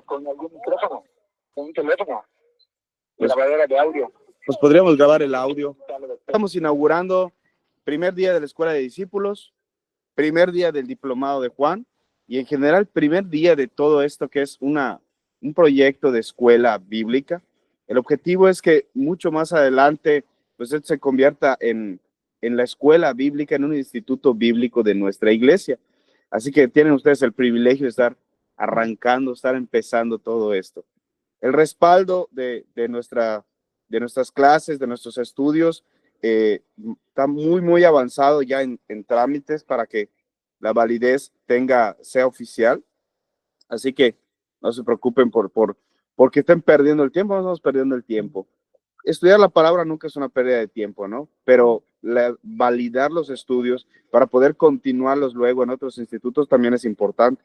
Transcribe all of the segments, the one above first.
con algún micrófono, con un teléfono, grabadora de audio. Pues podríamos grabar el audio. Estamos inaugurando primer día de la Escuela de Discípulos, primer día del Diplomado de Juan y en general primer día de todo esto que es un proyecto de escuela bíblica. El objetivo es que mucho más adelante pues esto se convierta en la escuela bíblica, en un instituto bíblico de nuestra iglesia. Así que tienen ustedes el privilegio de estar arrancando, estar empezando todo esto. El respaldo de nuestras clases, de nuestros estudios, está muy avanzado ya en trámites para que la validez sea oficial. Así que no se preocupen porque estén perdiendo el tiempo, no estamos perdiendo el tiempo. Estudiar la palabra nunca es una pérdida de tiempo, ¿no? Pero validar los estudios para poder continuarlos luego en otros institutos también es importante.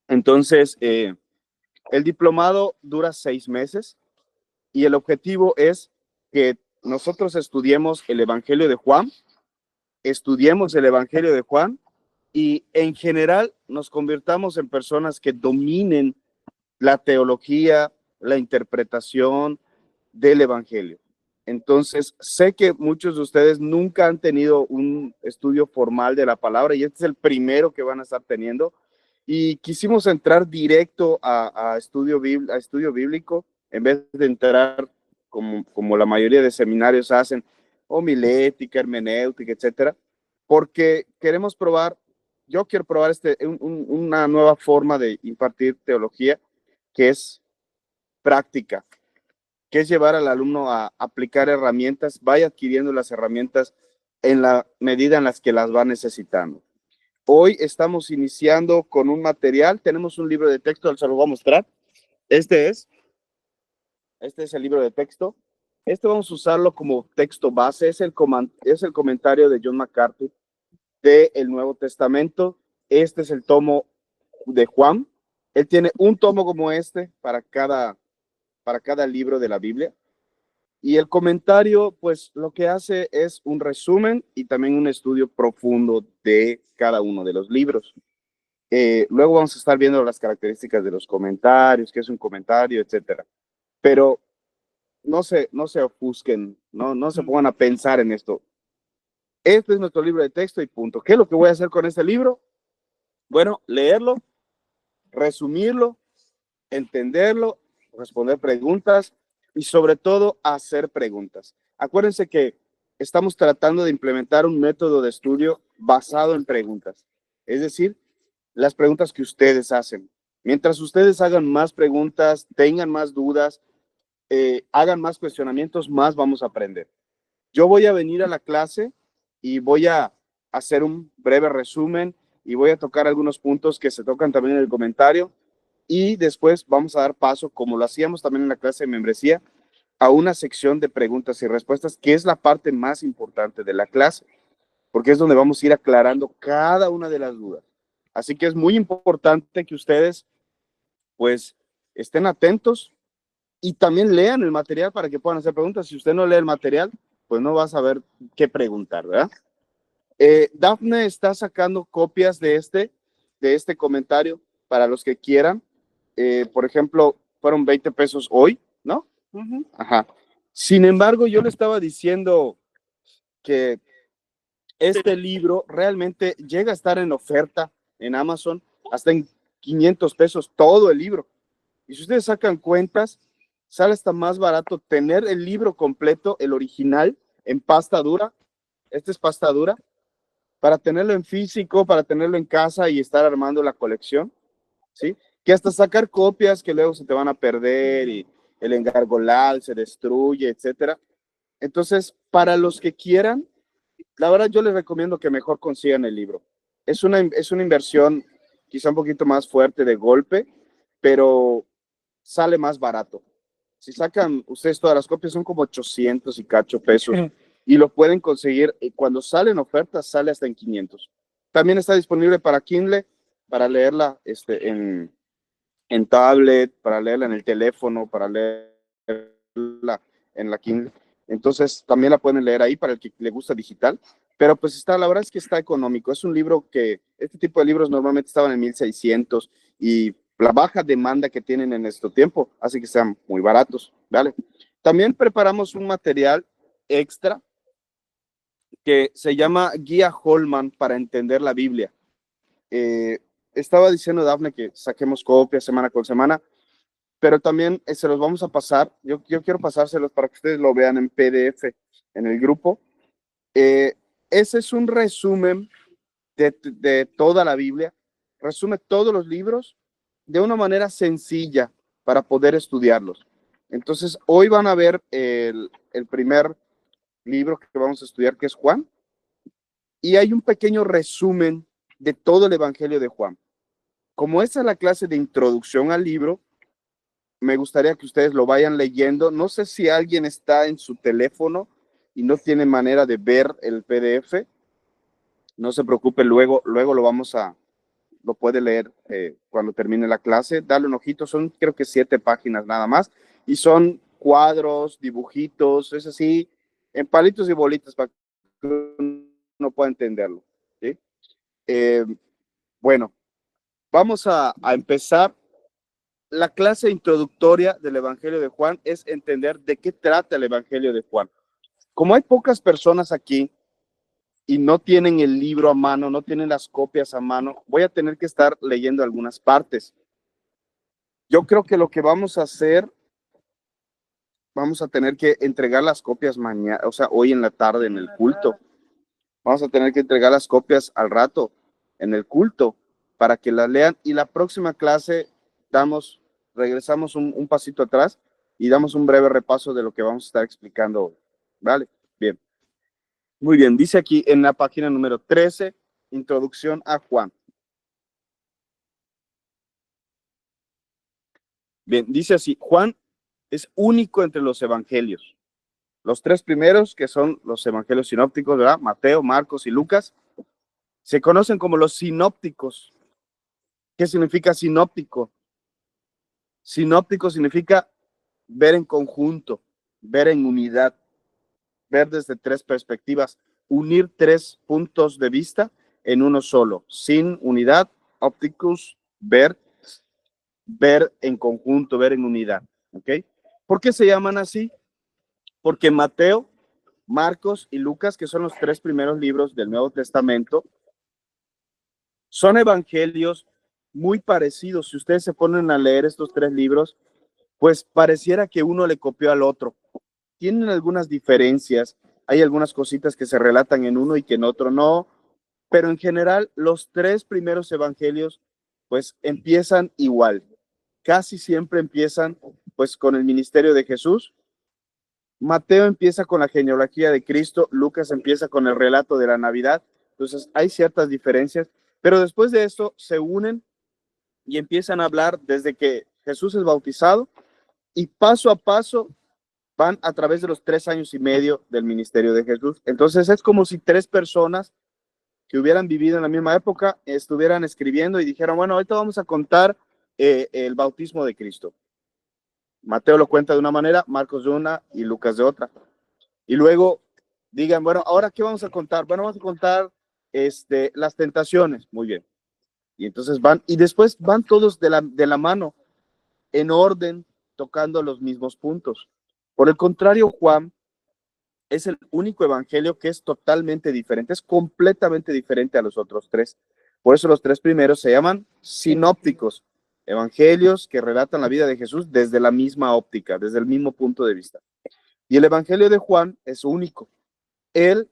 Entonces, el diplomado dura 6 meses y el objetivo es que nosotros estudiemos el Evangelio de Juan, y en general nos convirtamos en personas que dominen la teología, la interpretación del Evangelio. Entonces, sé que muchos de ustedes nunca han tenido un estudio formal de la palabra y este es el primero que van a estar teniendo. Y quisimos entrar directo a estudio bíblico en vez de entrar como la mayoría de seminarios hacen, homilética, hermenéutica, etcétera, porque yo quiero probar una nueva forma de impartir teología que es práctica, que es llevar al alumno a aplicar herramientas, vaya adquiriendo las herramientas en la medida en las que las va necesitando. Hoy estamos iniciando con un material, tenemos un libro de texto, se lo voy a mostrar. Este es el libro de texto. Vamos a usarlo como texto base, es el comentario de John MacArthur del Nuevo Testamento. Este es el tomo de Juan. Él tiene un tomo como este para cada libro de la Biblia. Y el comentario, pues lo que hace es un resumen y también un estudio profundo de cada uno de los libros. Luego vamos a estar viendo las características de los comentarios, qué es un comentario, etcétera. Pero no se ofusquen, no se pongan a pensar en esto. Este es nuestro libro de texto y punto. ¿Qué es lo que voy a hacer con este libro? Bueno, leerlo, resumirlo, entenderlo, responder preguntas y sobre todo hacer preguntas. Acuérdense que estamos tratando de implementar un método de estudio basado en preguntas, es decir, las preguntas que ustedes hacen. Mientras ustedes hagan más preguntas, tengan más dudas, hagan más cuestionamientos, más vamos a aprender. Yo voy a venir a la clase y voy a hacer un breve resumen y voy a tocar algunos puntos que se tocan también en el comentario y después vamos a dar paso, como lo hacíamos también en la clase de membresía, a una sección de preguntas y respuestas, que es la parte más importante de la clase, porque es donde vamos a ir aclarando cada una de las dudas. Así que es muy importante que ustedes, pues, estén atentos y también lean el material para que puedan hacer preguntas. Si usted no lee el material, pues no va a saber qué preguntar, ¿verdad? Dafne está sacando copias de este comentario para los que quieran. Por ejemplo, fueron 20 pesos hoy, ¿no? Uh-huh. Ajá. Sin embargo, yo le estaba diciendo que este libro realmente llega a estar en oferta en Amazon hasta en 500 pesos todo el libro. Y si ustedes sacan cuentas, sale hasta más barato tener el libro completo, el original, en pasta dura. Este es pasta dura, para tenerlo en físico, para tenerlo en casa y estar armando la colección, ¿sí? Que hasta sacar copias que luego se te van a perder y el engargolado se destruye, etcétera. Entonces, para los que quieran, la verdad yo les recomiendo que mejor consigan el libro. Es una inversión quizá un poquito más fuerte de golpe, pero sale más barato. Si sacan ustedes todas las copias son como 800 y cacho pesos y lo pueden conseguir cuando salen ofertas, sale hasta en 500. También está disponible para Kindle, para leerla en tablet, para leerla en el teléfono, para leerla en la Kindle. Entonces también la pueden leer ahí para el que le gusta digital, pero pues la verdad es que está económico. Es un libro que, este tipo de libros normalmente estaban en 1600 y la baja demanda que tienen en este tiempo, así que sean muy baratos, ¿vale? También preparamos un material extra que se llama Guía Holman para entender la Biblia. Estaba diciendo Dafne que saquemos copias semana con semana, pero también se los vamos a pasar. Yo quiero pasárselos para que ustedes lo vean en PDF en el grupo. Ese es un resumen de toda la Biblia, resume todos los libros de una manera sencilla para poder estudiarlos. Entonces, hoy van a ver el primer libro que vamos a estudiar, que es Juan, y hay un pequeño resumen de todo el Evangelio de Juan. Como esta es la clase de introducción al libro, me gustaría que ustedes lo vayan leyendo. No sé si alguien está en su teléfono y no tiene manera de ver el PDF. No se preocupe, luego lo puede leer cuando termine la clase. Dale un ojito, son creo que 7 páginas nada más. Y son cuadros, dibujitos, es así, en palitos y bolitas para que uno pueda entenderlo. ¿Sí? Bueno, vamos a empezar. La clase introductoria del Evangelio de Juan es entender de qué trata el Evangelio de Juan. Como hay pocas personas aquí y no tienen el libro a mano, no tienen las copias a mano, voy a tener que estar leyendo algunas partes. Yo creo que lo que vamos a hacer, vamos a tener que entregar las copias mañana, o sea, hoy en la tarde en el culto. Vamos a tener que entregar las copias al rato en el culto para que las lean, y la próxima clase regresamos un pasito atrás y damos un breve repaso de lo que vamos a estar explicando hoy. ¿Vale? Bien. Muy bien, dice aquí en la página número 13, introducción a Juan. Bien, dice así: Juan es único entre los evangelios. Los 3 primeros, que son los evangelios sinópticos, ¿verdad? Mateo, Marcos y Lucas, se conocen como los sinópticos. ¿Qué significa sinóptico? Sinóptico significa ver en conjunto, ver en unidad, ver desde 3 perspectivas, unir 3 puntos de vista en uno solo. Sin unidad, ópticos, ver en conjunto, ver en unidad. ¿Ok? ¿Por qué se llaman así? Porque Mateo, Marcos y Lucas, que son los 3 primeros libros del Nuevo Testamento, son evangelios muy parecidos. Si ustedes se ponen a leer estos 3 libros, pues pareciera que uno le copió al otro. Tienen algunas diferencias, hay algunas cositas que se relatan en uno y que en otro no, pero en general los 3 primeros evangelios pues empiezan igual. Casi siempre empiezan pues con el ministerio de Jesús. Mateo empieza con la genealogía de Cristo, Lucas empieza con el relato de la Navidad. Entonces hay ciertas diferencias, pero después de esto se unen y empiezan a hablar desde que Jesús es bautizado, y paso a paso van a través de los 3 años y medio del ministerio de Jesús. Entonces es como si 3 personas que hubieran vivido en la misma época estuvieran escribiendo y dijeran, bueno, ahorita vamos a contar el bautismo de Cristo. Mateo lo cuenta de una manera, Marcos de una y Lucas de otra. Y luego digan, bueno, ¿ahora qué vamos a contar? Bueno, vamos a contar las tentaciones. Muy bien. Y entonces van, y después van todos de la mano, en orden, tocando los mismos puntos. Por el contrario, Juan es el único evangelio que es totalmente diferente, es completamente diferente a los otros 3. Por eso los 3 primeros se llaman sinópticos, evangelios que relatan la vida de Jesús desde la misma óptica, desde el mismo punto de vista. Y el evangelio de Juan es único. Él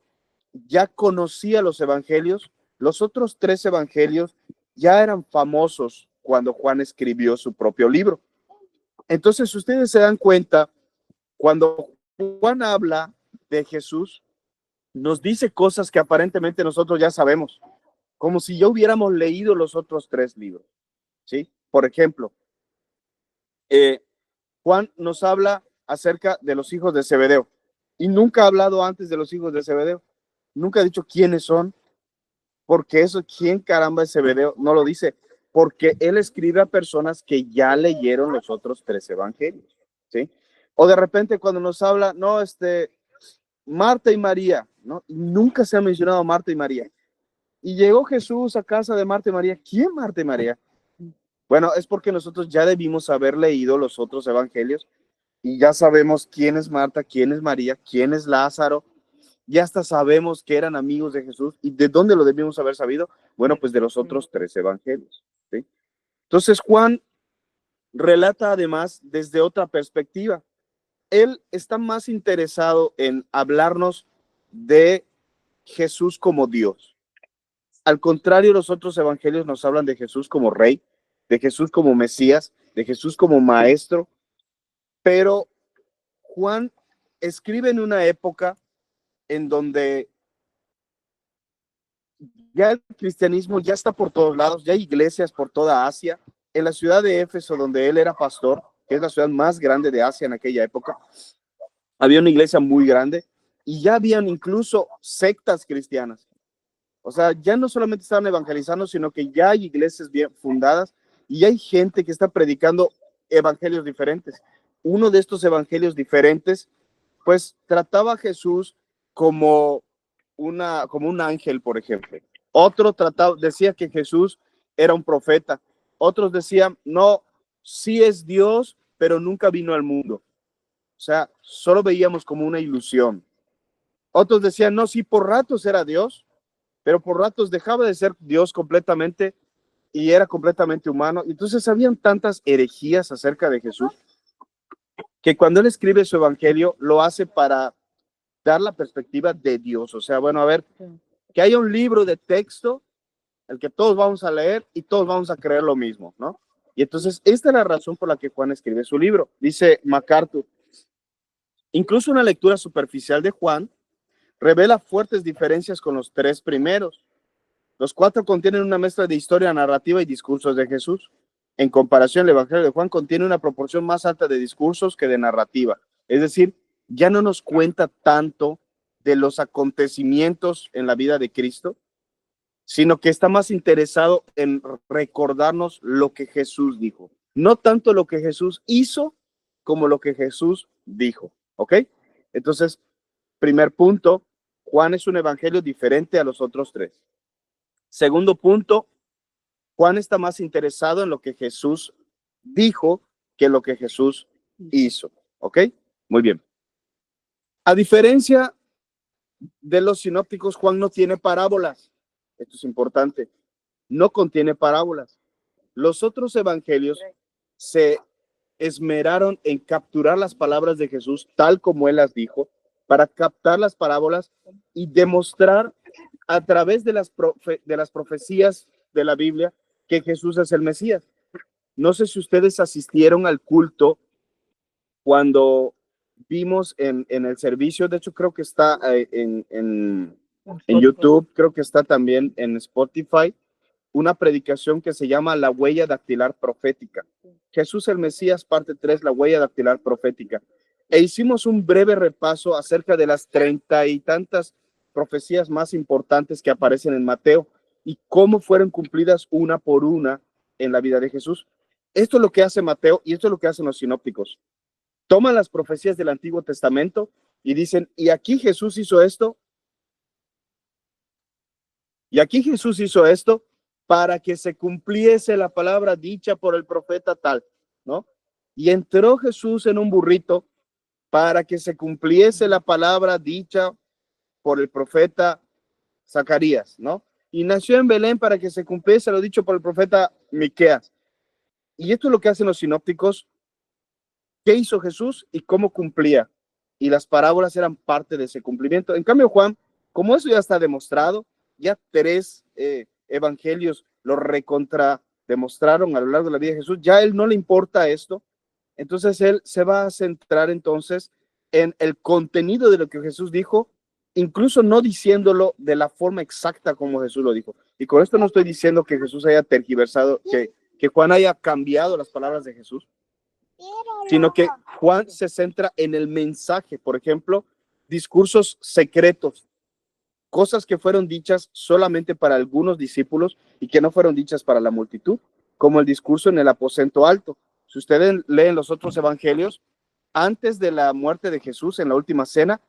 ya conocía los evangelios, los otros 3 evangelios ya eran famosos cuando Juan escribió su propio libro. Entonces, ustedes se dan cuenta, cuando Juan habla de Jesús, nos dice cosas que aparentemente nosotros ya sabemos, como si ya hubiéramos leído los otros 3 libros, ¿sí? Por ejemplo, Juan nos habla acerca de los hijos de Zebedeo, y nunca ha hablado antes de los hijos de Zebedeo, nunca ha dicho quiénes son, porque eso, ¿quién caramba es Zebedeo? No lo dice, porque él escribe a personas que ya leyeron los otros 3 evangelios, ¿sí? O de repente cuando nos habla, no, Marta y María, ¿no? Y nunca se ha mencionado Marta y María. Y llegó Jesús a casa de Marta y María. ¿Quién Marta y María? Bueno, es porque nosotros ya debimos haber leído los otros evangelios y ya sabemos quién es Marta, quién es María, quién es Lázaro. Ya hasta sabemos que eran amigos de Jesús. ¿Y de dónde lo debimos haber sabido? Bueno, pues de los otros 3 evangelios, ¿sí? Entonces Juan relata además desde otra perspectiva. Él está más interesado en hablarnos de Jesús como Dios. Al contrario, los otros evangelios nos hablan de Jesús como rey, de Jesús como Mesías, de Jesús como maestro, pero Juan escribe en una época en donde ya el cristianismo ya está por todos lados, ya hay iglesias por toda Asia. En la ciudad de Éfeso, donde él era pastor, que es la ciudad más grande de Asia en aquella época, había una iglesia muy grande y ya habían incluso sectas cristianas. O sea, ya no solamente estaban evangelizando, sino que ya hay iglesias bien fundadas y hay gente que está predicando evangelios diferentes. Uno de estos evangelios diferentes, pues trataba a Jesús como como un ángel, por ejemplo. Otro decía que Jesús era un profeta. Otros decían, no, sí es Dios, pero nunca vino al mundo. O sea, solo veíamos como una ilusión. Otros decían, no, sí, por ratos era Dios, pero por ratos dejaba de ser Dios completamente y era completamente humano. Entonces habían tantas herejías acerca de Jesús que cuando él escribe su evangelio lo hace para dar la perspectiva de Dios. O sea, bueno, a ver, que haya un libro de texto, el que todos vamos a leer y todos vamos a creer lo mismo, ¿no? Y entonces esta es la razón por la que Juan escribe su libro. Dice MacArthur, incluso una lectura superficial de Juan revela fuertes diferencias con los 3 primeros. Los 4 contienen una mezcla de historia, narrativa y discursos de Jesús. En comparación, el Evangelio de Juan contiene una proporción más alta de discursos que de narrativa. Es decir, ya no nos cuenta tanto de los acontecimientos en la vida de Cristo, sino que está más interesado en recordarnos lo que Jesús dijo. No tanto lo que Jesús hizo como lo que Jesús dijo. ¿Ok? Entonces, primer punto, Juan es un evangelio diferente a los otros 3. Segundo punto, Juan está más interesado en lo que Jesús dijo que lo que Jesús hizo. ¿Ok? Muy bien. A diferencia de los sinópticos, Juan no tiene parábolas. Esto es importante. No contiene parábolas. Los otros evangelios se esmeraron en capturar las palabras de Jesús tal como él las dijo, para captar las parábolas y demostrar a través de las profecías de la Biblia que Jesús es el Mesías. No sé si ustedes asistieron al culto cuando vimos en el servicio, de hecho creo que está en YouTube, creo que está también en Spotify, una predicación que se llama La huella dactilar profética. Jesús el Mesías, parte 3, la huella dactilar profética. E hicimos un breve repaso acerca de las 30 y tantas profecías más importantes que aparecen en Mateo y cómo fueron cumplidas una por una en la vida de Jesús. Esto es lo que hace Mateo y esto es lo que hacen los sinópticos. Toman las profecías del Antiguo Testamento y dicen, y aquí Jesús hizo esto, y aquí Jesús hizo esto para que se cumpliese la palabra dicha por el profeta tal, ¿no? Y entró Jesús en un burrito para que se cumpliese la palabra dicha por el profeta Zacarías, ¿no? Y nació en Belén para que se cumpliese lo dicho por el profeta Miqueas. Y esto es lo que hacen los sinópticos. ¿Qué hizo Jesús y cómo cumplía? Y las parábolas eran parte de ese cumplimiento. En cambio, Juan, como eso ya está demostrado, ya 3 evangelios lo recontra demostraron a lo largo de la vida de Jesús, ya a él no le importa esto, entonces él se va a centrar entonces en el contenido de lo que Jesús dijo, incluso no diciéndolo de la forma exacta como Jesús lo dijo. Y con esto no estoy diciendo que Jesús haya tergiversado, que Juan haya cambiado las palabras de Jesús, sino que Juan se centra en el mensaje. Por ejemplo, discursos secretos, cosas que fueron dichas solamente para algunos discípulos y que no fueron dichas para la multitud, como el discurso en el aposento alto. Si ustedes leen los otros evangelios, antes de la muerte de Jesús en la última cena,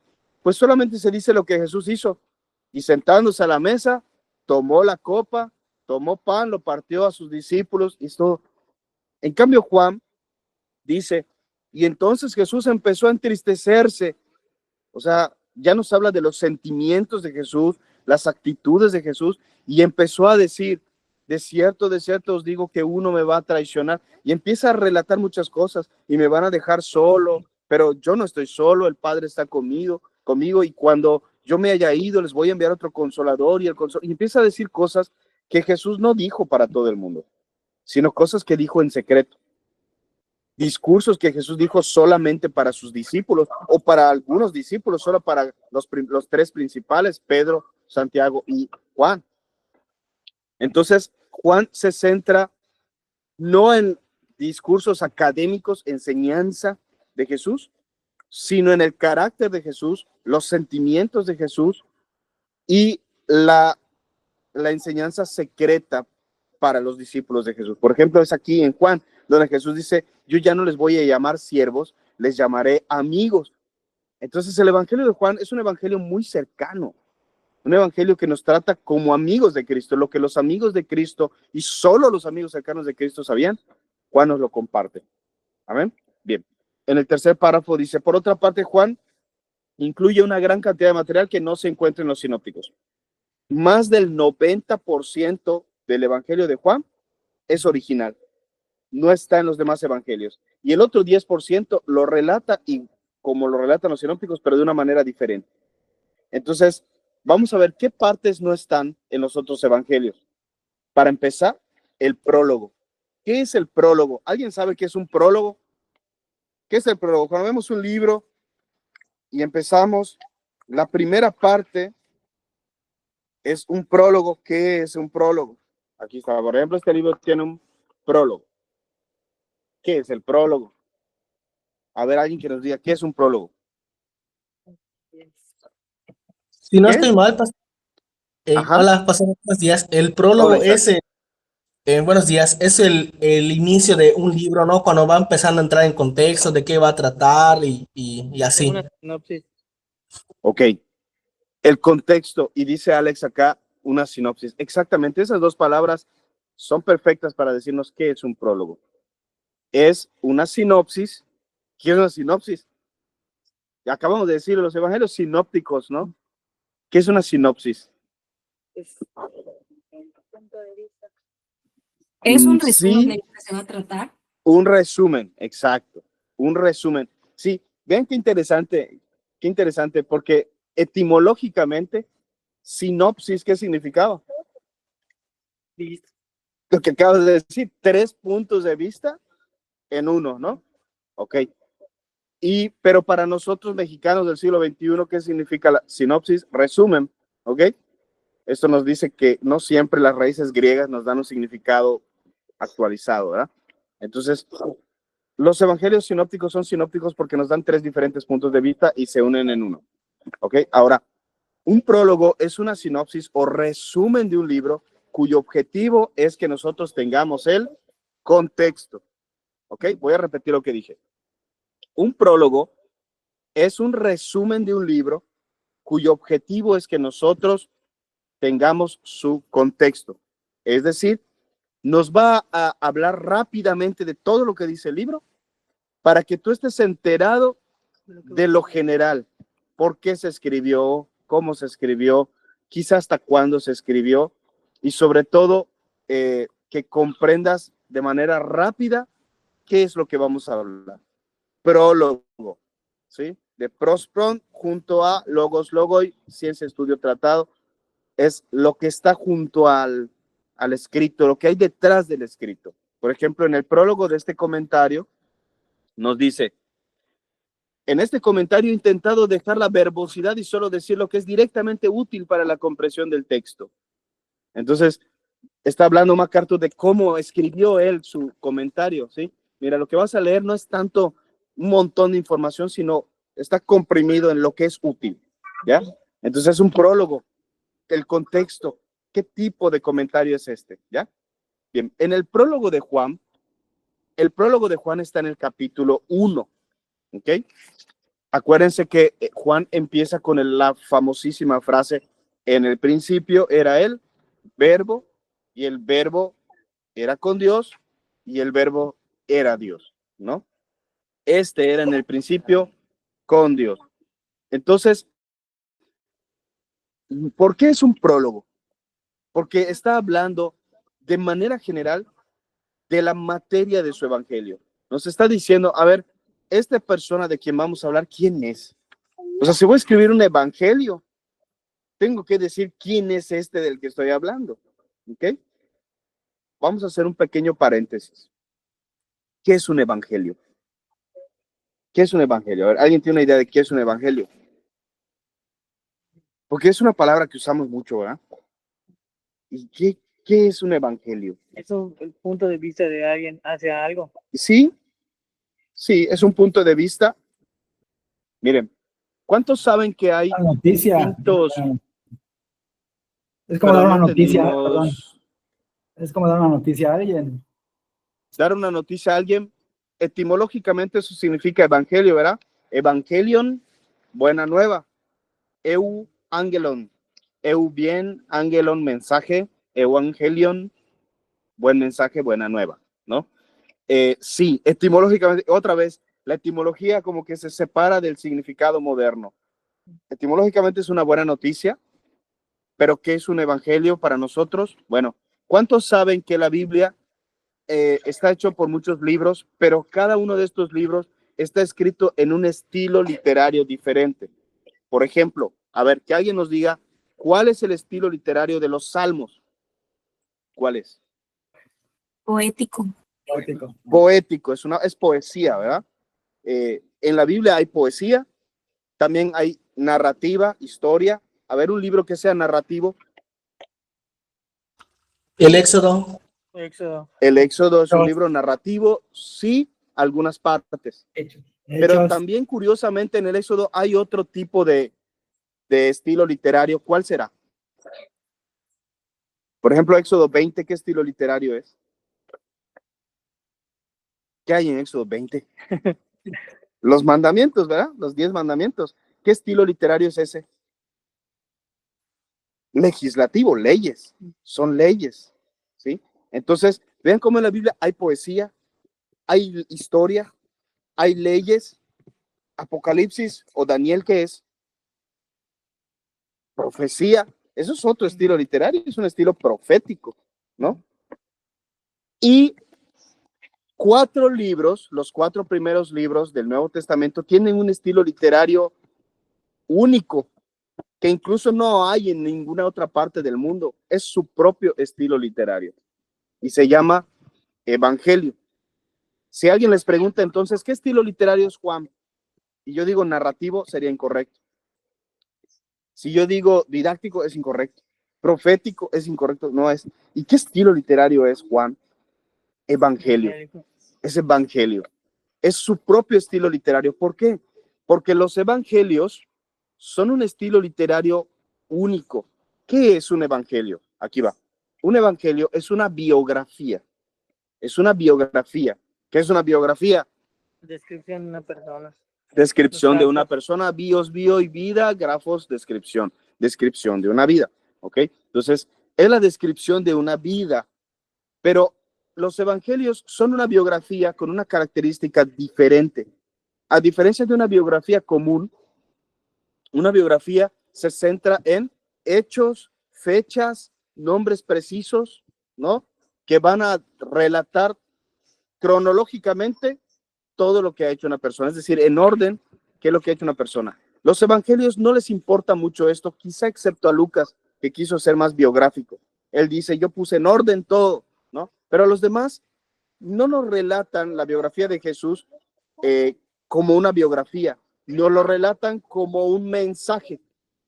pues solamente se dice lo que Jesús hizo. Y sentándose a la mesa, tomó la copa, tomó pan, lo partió a sus discípulos y todo. En cambio, Juan dice, y entonces Jesús empezó a entristecerse. O sea, ya nos habla de los sentimientos de Jesús, las actitudes de Jesús, y empezó a decir, de cierto os digo que uno me va a traicionar. Y empieza a relatar muchas cosas, y me van a dejar solo, pero yo no estoy solo, el Padre está conmigo, y cuando yo me haya ido, les voy a enviar otro consolador, y empieza a decir cosas que Jesús no dijo para todo el mundo, sino cosas que dijo en secreto. Discursos que Jesús dijo solamente para sus discípulos o para algunos discípulos, solo para los tres principales, Pedro, Santiago y Juan. Entonces, Juan se centra no en discursos académicos, enseñanza de Jesús, sino en el carácter de Jesús, los sentimientos de Jesús y la enseñanza secreta para los discípulos de Jesús. Por ejemplo, es aquí en Juan, donde Jesús dice, yo ya no les voy a llamar siervos, les llamaré amigos. Entonces el evangelio de Juan es un evangelio muy cercano, un evangelio que nos trata como amigos de Cristo, lo que los amigos de Cristo y solo los amigos cercanos de Cristo sabían, Juan nos lo comparte. Amén. Bien. En el tercer párrafo dice, por otra parte, Juan incluye una gran cantidad de material que no se encuentra en los sinópticos. Más del 90% del evangelio de Juan es original, no está en los demás evangelios. Y el otro 10% lo relata y como lo relatan los sinópticos, pero de una manera diferente. Entonces, vamos a ver qué partes no están en los otros evangelios. Para empezar, el prólogo. ¿Qué es el prólogo? ¿Alguien sabe qué es un prólogo? ¿Qué es el prólogo? Cuando vemos un libro y empezamos, la primera parte es un prólogo. ¿Qué es un prólogo? Aquí está, por ejemplo, este libro tiene un prólogo. ¿Qué es el prólogo? A ver, alguien que nos diga, ¿qué es un prólogo? Si no ¿Qué? estoy mal, hola, pastor, buenos días. El prólogo Hola, es, buenos días, es el inicio de un libro, ¿no? Cuando va empezando a entrar en contexto de qué va a tratar y así. Una sinopsis. Ok, el contexto, y dice Alex acá una sinopsis. Exactamente, esas dos palabras son perfectas para decirnos qué es un prólogo. Es una sinopsis. ¿Qué es una sinopsis? Acabamos de decir los evangelios sinópticos, ¿no? ¿Qué es una sinopsis? Es un resumen Sí, de lo que se va a tratar. un resumen, exacto, un resumen. Sí, vean qué interesante, porque etimológicamente, sinopsis, ¿qué significaba? Lo que acabas de decir, 3 puntos de vista en uno, ¿no? Ok. Pero para nosotros mexicanos del siglo XXI, ¿qué significa la sinopsis? Resumen, ¿ok? Esto nos dice que no siempre las raíces griegas nos dan un significado actualizado, ¿verdad? Entonces, los evangelios sinópticos son sinópticos porque nos dan 3 diferentes puntos de vista y se unen en uno, ¿ok? Ahora, un prólogo es una sinopsis o resumen de un libro cuyo objetivo es que nosotros tengamos el contexto, ¿ok? Voy a repetir lo que dije. Un prólogo es un resumen de un libro cuyo objetivo es que nosotros tengamos su contexto. Es decir, nos va a hablar rápidamente de todo lo que dice el libro para que tú estés enterado de lo general, por qué se escribió, cómo se escribió, quizá hasta cuándo se escribió y sobre todo que comprendas de manera rápida qué es lo que vamos a hablar. Prólogo, ¿sí? De prospron junto a logos, logoi, ciencia, estudio, tratado, es lo que está junto al escrito, lo que hay detrás del escrito. Por ejemplo, en el prólogo de este comentario nos dice, en este comentario he intentado dejar la verbosidad y solo decir lo que es directamente útil para la comprensión del texto. Entonces, está hablando MacArthur de cómo escribió él su comentario, ¿sí? Mira, lo que vas a leer no es tanto un montón de información, sino está comprimido en lo que es útil, ¿ya? Entonces es un prólogo, el contexto, ¿qué tipo de comentario es este? ¿Ya? Bien, en el prólogo de Juan está en el capítulo 1, ¿ok? Acuérdense que Juan empieza con la famosísima frase, en el principio era el verbo, y el verbo era con Dios, y el verbo era Dios, ¿no? Este era en el principio con Dios. Entonces, ¿por qué es un prólogo? Porque está hablando de manera general de la materia de su evangelio. Nos está diciendo, a ver, esta persona de quien vamos a hablar, ¿quién es? O sea, si voy a escribir un evangelio, tengo que decir quién es este del que estoy hablando. ¿Ok? Vamos a hacer un pequeño paréntesis. ¿Qué es un evangelio? ¿Qué es un evangelio? A ver, ¿alguien tiene una idea de qué es un evangelio? Porque es una palabra que usamos mucho, ¿verdad? ¿Y qué es un evangelio? Es el punto de vista de alguien hacia algo. Sí, sí, es un punto de vista. Miren, ¿cuántos saben que hay Una noticia. distintos? Es como Pero dar no una noticia, entendimos. perdón. Es como dar una noticia a alguien. Dar una noticia a alguien, etimológicamente eso significa evangelio, ¿verdad? Evangelion, buena nueva. Eu angelon, eu bien, angelon, mensaje, evangelion, buen mensaje, buena nueva, ¿no? Sí, etimológicamente, otra vez, la etimología como que se separa del significado moderno. Etimológicamente es una buena noticia, pero ¿qué es un evangelio para nosotros? Bueno, ¿cuántos saben que la Biblia está hecho por muchos libros, pero cada uno de estos libros está escrito en un estilo literario diferente? Por ejemplo, a ver, que alguien nos diga, ¿cuál es el estilo literario de los Salmos? ¿Cuál es? Poético. Poético. Poético, es poesía, ¿verdad? En la Biblia hay poesía, también hay narrativa, historia. A ver, un libro que sea narrativo. El Éxodo. Éxodo. El Éxodo es un libro narrativo, sí, algunas partes. Pero Hechos. también, curiosamente, en el Éxodo hay otro tipo de estilo literario. ¿Cuál será? Por ejemplo, Éxodo 20, ¿qué estilo literario es? ¿Qué hay en Éxodo 20? Los mandamientos, ¿verdad? Los 10 mandamientos. ¿Qué estilo literario es ese? Legislativo, leyes. Son leyes, ¿sí? Entonces, vean cómo en la Biblia hay poesía, hay historia, hay leyes. Apocalipsis o Daniel, ¿qué es? Profecía. Eso es otro estilo literario, es un estilo profético, ¿no? Y 4 libros, los 4 primeros libros del Nuevo Testamento, tienen un estilo literario único, que incluso no hay en ninguna otra parte del mundo. Es su propio estilo literario y se llama Evangelio. Si alguien les pregunta entonces, ¿qué estilo literario es Juan? Y yo digo narrativo, sería incorrecto. Si yo digo didáctico, es incorrecto. Profético, es incorrecto, no es. ¿Y qué estilo literario es Juan? Evangelio. Es evangelio. Es su propio estilo literario. ¿Por qué? Porque los evangelios son un estilo literario único. ¿Qué es un evangelio? Aquí va. Un evangelio es una biografía. Es una biografía. ¿Qué es una biografía? Descripción de una persona. Descripción de una persona, bios, bio y vida, grafos, descripción. Descripción de una vida. ¿Ok? Entonces, es la descripción de una vida. Pero los evangelios son una biografía con una característica diferente. A diferencia de una biografía común, una biografía se centra en hechos, fechas, nombres precisos, ¿no? Que van a relatar cronológicamente todo lo que ha hecho una persona, es decir, en orden, qué es lo que ha hecho una persona. Los evangelios no les importa mucho esto, quizá excepto a Lucas, que quiso ser más biográfico. Él dice, yo puse en orden todo, ¿no? Pero los demás no nos relatan la biografía de Jesús como una biografía, nos lo relatan como un mensaje.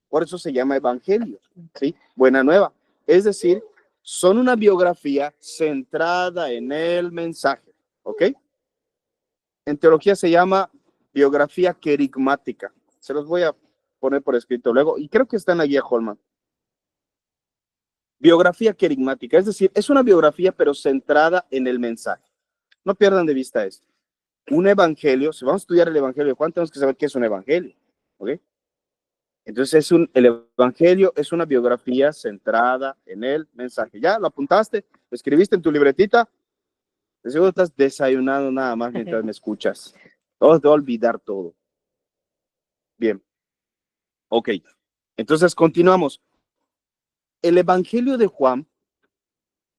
Por eso se llama evangelio, ¿sí? Buena nueva. Es decir, son una biografía centrada en el mensaje, ¿ok? En teología se llama biografía querigmática. Se los voy a poner por escrito luego, y creo que está en la guía Holman. Biografía querigmática, es decir, es una biografía pero centrada en el mensaje. No pierdan de vista esto. Un evangelio, si vamos a estudiar el evangelio de Juan, tenemos que saber qué es un evangelio, ¿ok? Entonces, el evangelio es una biografía centrada en el mensaje. ¿Ya lo apuntaste? ¿Lo escribiste en tu libretita? De seguro estás desayunando nada más mientras me escuchas. Todo te va a olvidar todo. Bien. Ok. Entonces continuamos. El Evangelio de Juan,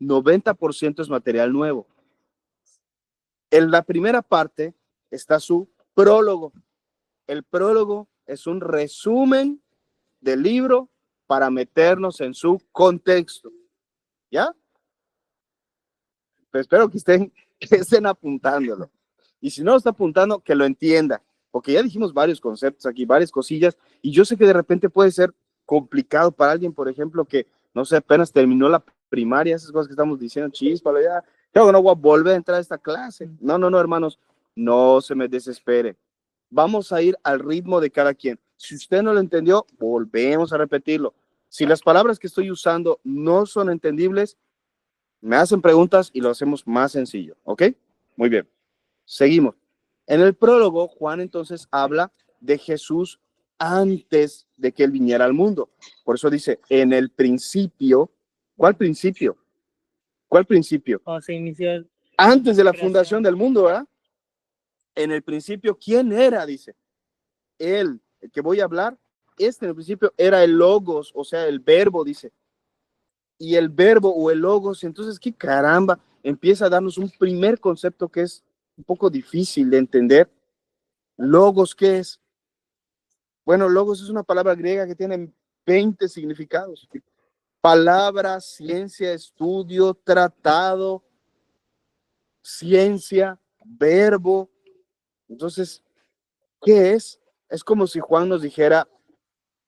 90% es material nuevo. En la primera parte está su prólogo. El prólogo es un resumen del libro para meternos en su contexto. ¿Ya? Pero espero que estén apuntándolo. Y si no lo está apuntando, que lo entienda. Porque ya dijimos varios conceptos aquí, varias cosillas. Y yo sé que de repente puede ser complicado para alguien, por ejemplo, que, no sé, apenas terminó la primaria, esas cosas que estamos diciendo, chispalo, ya, creo que no voy a volver a entrar a esta clase. No, hermanos, no se me desespere. Vamos a ir al ritmo de cada quien. Si usted no lo entendió, volvemos a repetirlo. Si las palabras que estoy usando no son entendibles, me hacen preguntas y lo hacemos más sencillo, ¿ok? Muy bien, seguimos. En el prólogo, Juan entonces habla de Jesús antes de que él viniera al mundo. Por eso dice, en el principio. ¿Cuál principio? ¿Cuál principio? O se inició Antes de la creación. fundación del mundo, ¿verdad? En el principio, ¿quién era? Dice, él, el que voy a hablar, en el principio era el logos, o sea, el verbo, dice. Y el verbo o el logos, entonces, ¿qué caramba? Empieza a darnos un primer concepto que es un poco difícil de entender. Logos, ¿qué es? Bueno, logos es una palabra griega que tiene 20 significados. Palabra, ciencia, estudio, tratado, ciencia, verbo. Entonces, ¿qué es? Es como si Juan nos dijera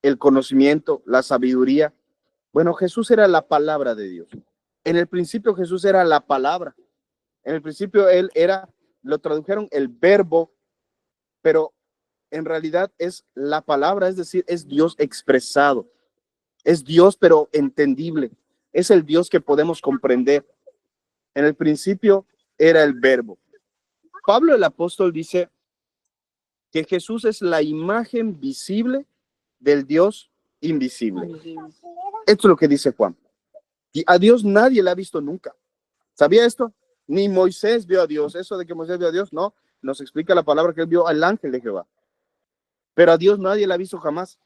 el conocimiento, la sabiduría. Bueno, Jesús era la palabra de Dios. En el principio Jesús era la palabra. En el principio él era, lo tradujeron el verbo, pero en realidad es la palabra, es decir, es Dios expresado. Es Dios, pero entendible. Es el Dios que podemos comprender. En el principio era el verbo. Pablo el apóstol dice que Jesús es la imagen visible del Dios invisible. Esto es lo que dice Juan. Y a Dios nadie le ha visto nunca. ¿Sabía esto? Ni Moisés vio a Dios. Eso de que Moisés vio a Dios, no. Nos explica la palabra que él vio al ángel de Jehová. Pero a Dios nadie le ha visto jamás.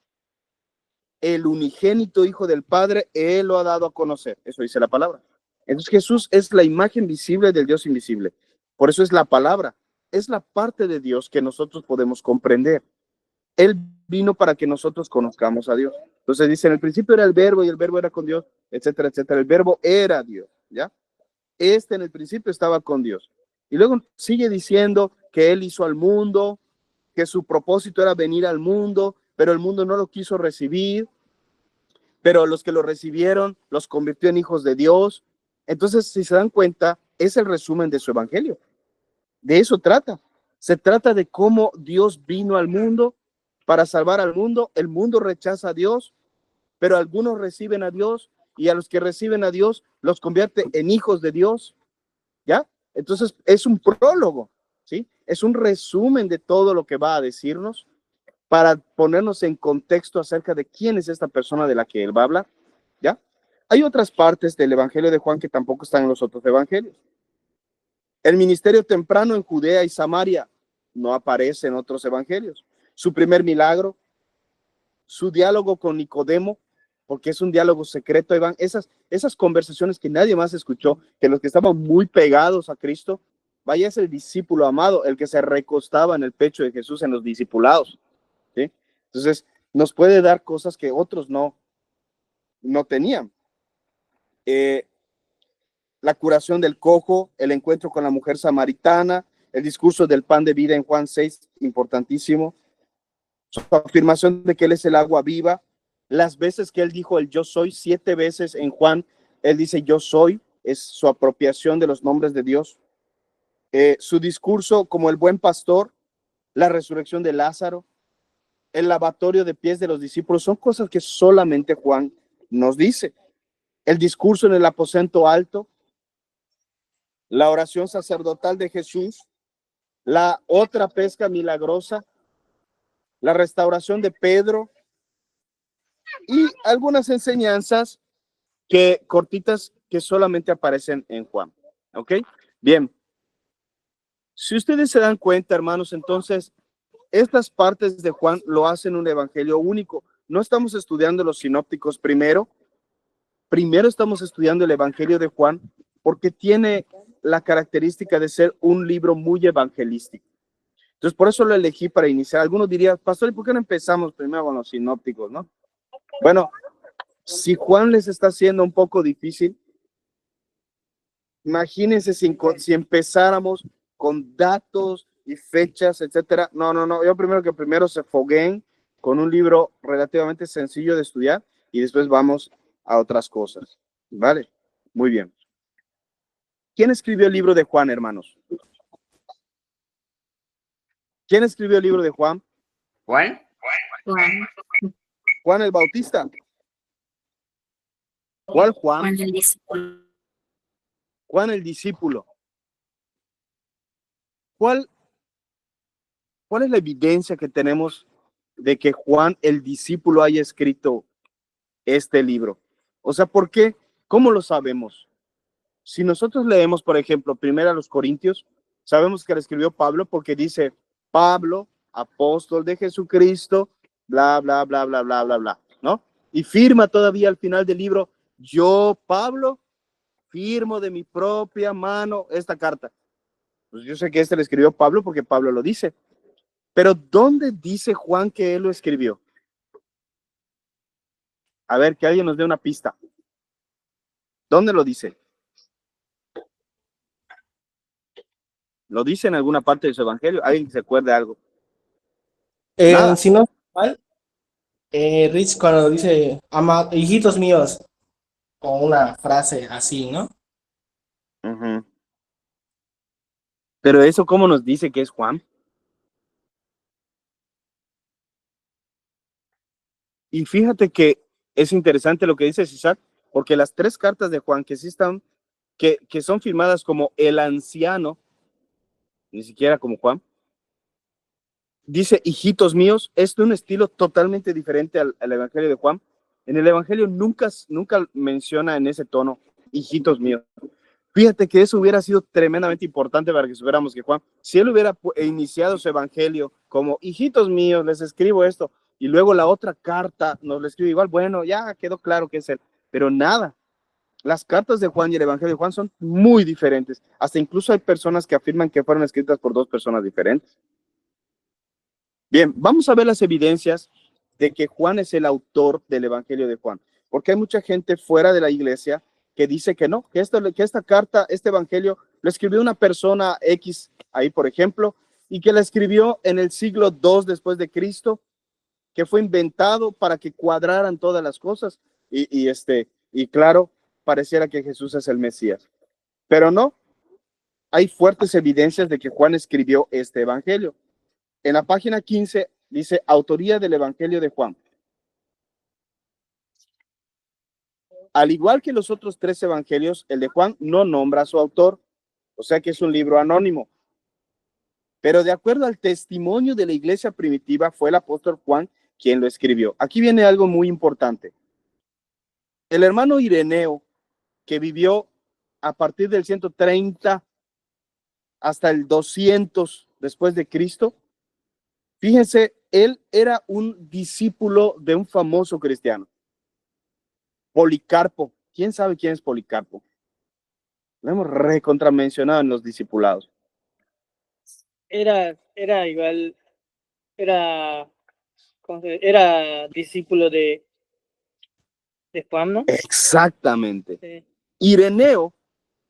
El unigénito Hijo del Padre, él lo ha dado a conocer. Eso dice la palabra. Entonces Jesús es la imagen visible del Dios invisible. Por eso es la palabra. Es la parte de Dios que nosotros podemos comprender. Él vino para que nosotros conozcamos a Dios. Entonces dice, en el principio era el verbo y el verbo era con Dios, etcétera, etcétera. El verbo era Dios, ¿ya? En el principio estaba con Dios. Y luego sigue diciendo que él hizo al mundo, que su propósito era venir al mundo, pero el mundo no lo quiso recibir, pero los que lo recibieron los convirtió en hijos de Dios. Entonces, si se dan cuenta, es el resumen de su evangelio. De eso trata. Se trata de cómo Dios vino al mundo para salvar al mundo. El mundo rechaza a Dios, pero algunos reciben a Dios y a los que reciben a Dios los convierte en hijos de Dios. ¿Ya? Entonces, es un prólogo, ¿sí? Es un resumen de todo lo que va a decirnos para ponernos en contexto acerca de quién es esta persona de la que él va a hablar, ¿ya? Hay otras partes del evangelio de Juan que tampoco están en los otros evangelios. El ministerio temprano en Judea y Samaria no aparece en otros evangelios. Su primer milagro, su diálogo con Nicodemo, porque es un diálogo secreto, Iván, esas conversaciones que nadie más escuchó, que los que estaban muy pegados a Cristo, vaya, es el discípulo amado, el que se recostaba en el pecho de Jesús en los discipulados, ¿sí? Entonces, nos puede dar cosas que otros no tenían. La curación del cojo, el encuentro con la mujer samaritana, el discurso del pan de vida en Juan 6, importantísimo, su afirmación de que él es el agua viva, las veces que él dijo el yo soy, 7 veces en Juan, él dice yo soy, es su apropiación de los nombres de Dios. Su discurso como el buen pastor, la resurrección de Lázaro, el lavatorio de pies de los discípulos, son cosas que solamente Juan nos dice. El discurso en el aposento alto, la oración sacerdotal de Jesús, la otra pesca milagrosa, la restauración de Pedro y algunas enseñanzas cortitas que solamente aparecen en Juan. ¿Ok? Bien, Si ustedes se dan cuenta, hermanos, entonces estas partes de Juan lo hacen un evangelio único. No estamos estudiando los sinópticos primero estamos estudiando el evangelio de Juan porque tiene la característica de ser un libro muy evangelístico. Entonces, por eso lo elegí para iniciar. Algunos dirían, pastor, ¿y por qué no empezamos primero con los sinópticos, no? Bueno, si Juan les está haciendo un poco difícil, imagínense si empezáramos con datos y fechas, etcétera. No. Yo primero se fogueen con un libro relativamente sencillo de estudiar y después vamos a otras cosas. ¿Vale? Muy bien. ¿Quién escribió el libro de Juan, hermanos? ¿Quién escribió el libro de Juan? ¿Juan? Juan, Juan el Bautista. ¿Cuál Juan? Juan el discípulo. Juan el discípulo. ¿Cuál es la evidencia que tenemos de que Juan el discípulo haya escrito este libro? O sea, ¿por qué? ¿Cómo lo sabemos? Si nosotros leemos, por ejemplo, primero a los Corintios, sabemos que lo escribió Pablo porque dice, Pablo, apóstol de Jesucristo, bla, bla, bla, bla, bla, bla, bla, ¿no? Y firma todavía al final del libro, yo, Pablo, firmo de mi propia mano esta carta. Pues yo sé que le escribió Pablo porque Pablo lo dice. Pero ¿dónde dice Juan que él lo escribió? A ver, que alguien nos dé una pista. ¿Dónde lo dice? ¿Lo dice en alguna parte de su evangelio? ¿Alguien que se acuerde algo? Nada. Si no, mal, Rich cuando dice, hijitos míos, con una frase así, ¿no? Uh-huh. Pero eso, ¿cómo nos dice que es Juan? Y fíjate que es interesante lo que dice Isaac, porque las tres cartas de Juan que sí están, que son firmadas como el anciano, ni siquiera como Juan, dice hijitos míos, es de un estilo totalmente diferente al evangelio de Juan. En el evangelio nunca menciona en ese tono hijitos míos. Fíjate que eso hubiera sido tremendamente importante para que supiéramos que Juan, si él hubiera iniciado su evangelio como hijitos míos, les escribo esto, y luego la otra carta nos la escribe igual, bueno, ya quedó claro que es él, pero nada. Las cartas de Juan y el evangelio de Juan son muy diferentes. Hasta incluso hay personas que afirman que fueron escritas por dos personas diferentes. Bien, vamos a ver las evidencias de que Juan es el autor del evangelio de Juan, porque hay mucha gente fuera de la iglesia que dice que no, que esta carta, este evangelio, lo escribió una persona X, ahí por ejemplo, y que la escribió en el siglo II después de Cristo, que fue inventado para que cuadraran todas las cosas, y claro, pareciera que Jesús es el Mesías. Pero no, hay fuertes evidencias de que Juan escribió este evangelio. En la página 15 dice, autoría del evangelio de Juan. Al igual que los otros tres evangelios, el de Juan no nombra a su autor, o sea que es un libro anónimo. Pero de acuerdo al testimonio de la iglesia primitiva, fue el apóstol Juan quien lo escribió. Aquí viene algo muy importante. El hermano Ireneo, que vivió a partir del 130 hasta el 200 después de Cristo, fíjense, él era un discípulo de un famoso cristiano, Policarpo. ¿Quién sabe quién es Policarpo? Lo hemos recontramencionado en los discipulados. Era igual, era discípulo de Juan, ¿no? Exactamente. Sí. Ireneo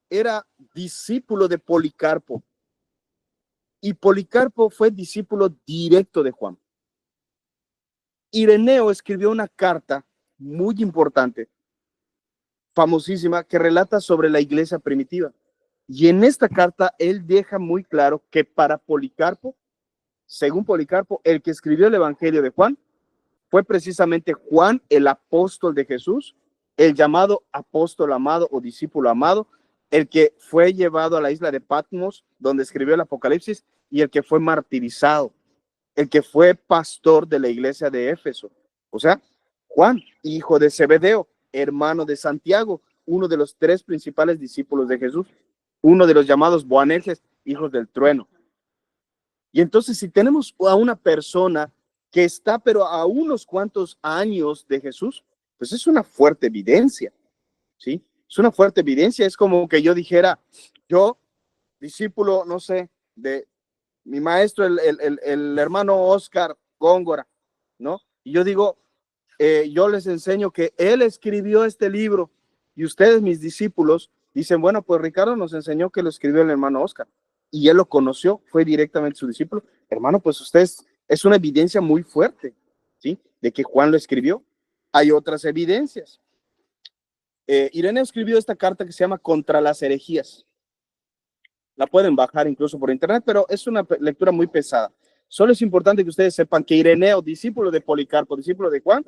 era discípulo de Policarpo y Policarpo fue discípulo directo de Juan. Ireneo escribió una carta muy importante, famosísima, que relata sobre la iglesia primitiva. Y en esta carta él deja muy claro que para Policarpo, según Policarpo, el que escribió el evangelio de Juan fue precisamente Juan, el apóstol de Jesús, el llamado apóstol amado o discípulo amado, el que fue llevado a la isla de Patmos, donde escribió el Apocalipsis, y el que fue martirizado, el que fue pastor de la iglesia de Éfeso. O sea, Juan, hijo de Zebedeo, hermano de Santiago, uno de los tres principales discípulos de Jesús, uno de los llamados Boanerges, hijos del trueno. Y entonces si tenemos a una persona que está pero a unos cuantos años de Jesús, pues es una fuerte evidencia, ¿sí? Es una fuerte evidencia, es como que yo dijera, yo, discípulo, no sé, de mi maestro, el hermano Oscar Góngora, ¿no? Y yo digo, yo les enseño que él escribió este libro y ustedes, mis discípulos, dicen, bueno, pues Ricardo nos enseñó que lo escribió el hermano Oscar y él lo conoció, fue directamente su discípulo. Hermano, pues ustedes, es una evidencia muy fuerte, ¿sí? De que Juan lo escribió. Hay otras evidencias. Ireneo escribió esta carta que se llama Contra las herejías. La pueden bajar incluso por internet, pero es una lectura muy pesada. Solo es importante que ustedes sepan que Ireneo, discípulo de Policarpo, discípulo de Juan,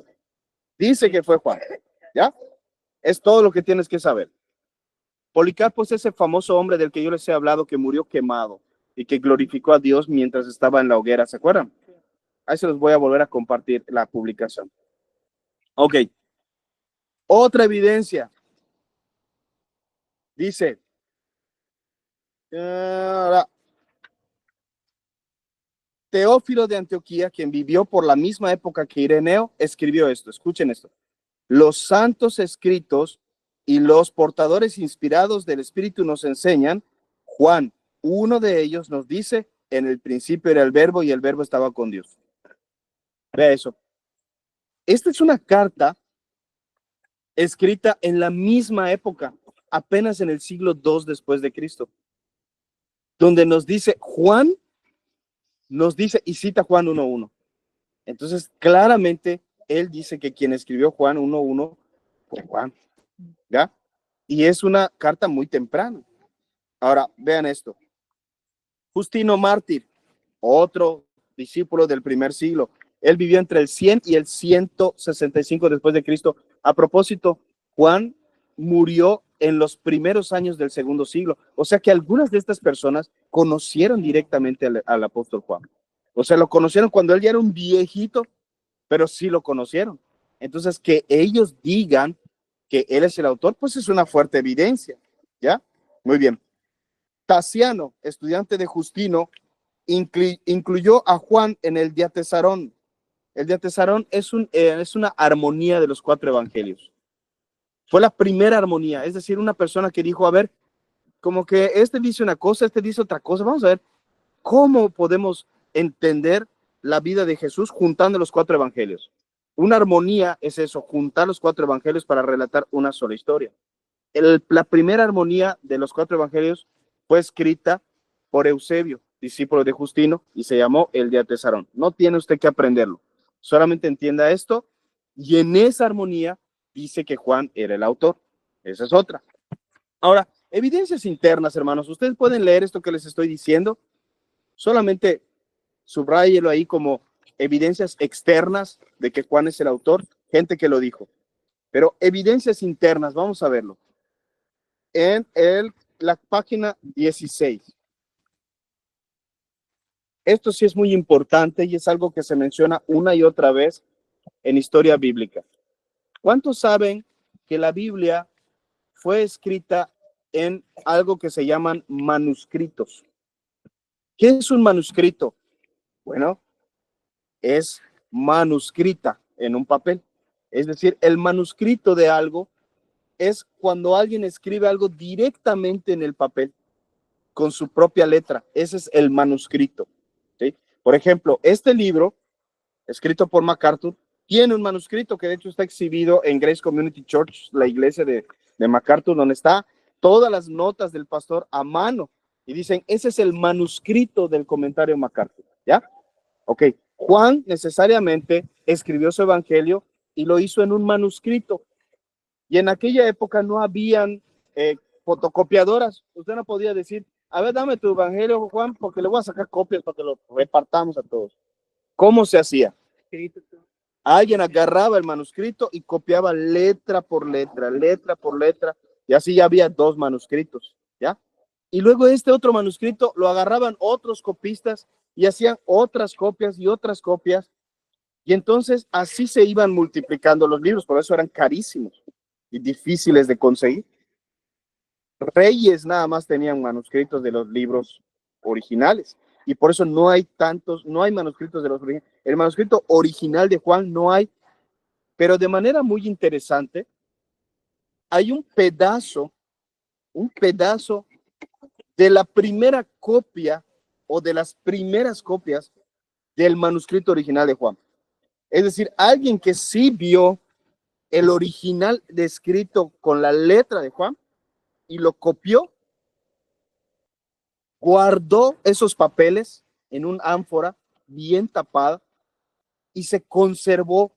dice que fue Juan, ¿ya? Es todo lo que tienes que saber. Policarpo es ese famoso hombre del que yo les he hablado que murió quemado y que glorificó a Dios mientras estaba en la hoguera, ¿se acuerdan? Ahí se los voy a volver a compartir la publicación. Ok. Otra evidencia. Dice, Teófilo de Antioquía, quien vivió por la misma época que Ireneo, escribió esto. Escuchen esto. Los santos escritos y los portadores inspirados del Espíritu nos enseñan. Juan, uno de ellos, nos dice, en el principio era el verbo y el verbo estaba con Dios. Vea eso. Esta es una carta escrita en la misma época, apenas en el siglo II después de Cristo, donde nos dice Juan, nos dice, y cita Juan 1:1. Entonces, claramente, él dice que quien escribió Juan 1:1 fue Juan, ¿ya? Y es una carta muy temprana. Ahora, vean esto. Justino Mártir, otro discípulo del primer siglo. Él vivió entre el 100 y el 165 después de Cristo. A propósito, Juan murió en los primeros años del segundo siglo. O sea que algunas de estas personas conocieron directamente al apóstol Juan. O sea, lo conocieron cuando él ya era un viejito, pero sí lo conocieron. Entonces, que ellos digan que él es el autor, pues es una fuerte evidencia, ¿ya? Muy bien. Tasiano, estudiante de Justino, incluyó a Juan en el Diatesarón. El Diatesarón es una armonía de los 4 evangelios. Fue la primera armonía, es decir, una persona que dijo, a ver, como que este dice una cosa, este dice otra cosa, vamos a ver cómo podemos entender la vida de Jesús juntando los 4 evangelios. Una armonía es eso, juntar los 4 evangelios para relatar una sola historia. La primera armonía de los 4 evangelios fue escrita por Eusebio, discípulo de Justino, y se llamó el Diatesarón. No tiene usted que aprenderlo, solamente entienda esto, y en esa armonía dice que Juan era el autor. Esa es otra. Ahora, evidencias internas, hermanos, ustedes pueden leer esto que les estoy diciendo, solamente subráyelo ahí como evidencias externas de que Juan es el autor, gente que lo dijo. Pero evidencias internas, vamos a verlo. En la página 16. Esto sí es muy importante y es algo que se menciona una y otra vez en historia bíblica. ¿Cuántos saben que la Biblia fue escrita en algo que se llaman manuscritos? ¿Qué es un manuscrito? Bueno, es manuscrita en un papel. Es decir, el manuscrito de algo es cuando alguien escribe algo directamente en el papel con su propia letra. Ese es el manuscrito, ¿sí? Por ejemplo, este libro, escrito por MacArthur, tiene un manuscrito que de hecho está exhibido en Grace Community Church, la iglesia de MacArthur, donde está todas las notas del pastor a mano. Y dicen, ese es el manuscrito del comentario MacArthur, ¿ya? Ok, Juan necesariamente escribió su evangelio y lo hizo en un manuscrito. Y en aquella época no habían fotocopiadoras. Usted no podía decir, a ver, dame tu evangelio, Juan, porque le voy a sacar copias para que lo repartamos a todos. ¿Cómo se hacía? Alguien agarraba el manuscrito y copiaba letra por letra, y así ya había 2 manuscritos, ¿ya? Y luego este otro manuscrito lo agarraban otros copistas y hacían otras copias y otras copias, y entonces así se iban multiplicando los libros, por eso eran carísimos y difíciles de conseguir. Reyes nada más tenían manuscritos de los libros originales. y por eso no hay tantos, no hay manuscritos de los originales. El manuscrito original de Juan no hay, pero de manera muy interesante, hay un pedazo de la primera copia o de las primeras copias del manuscrito original de Juan. Es decir, alguien que sí vio el original descrito con la letra de Juan y lo copió, guardó esos papeles en un ánfora bien tapada y se conservó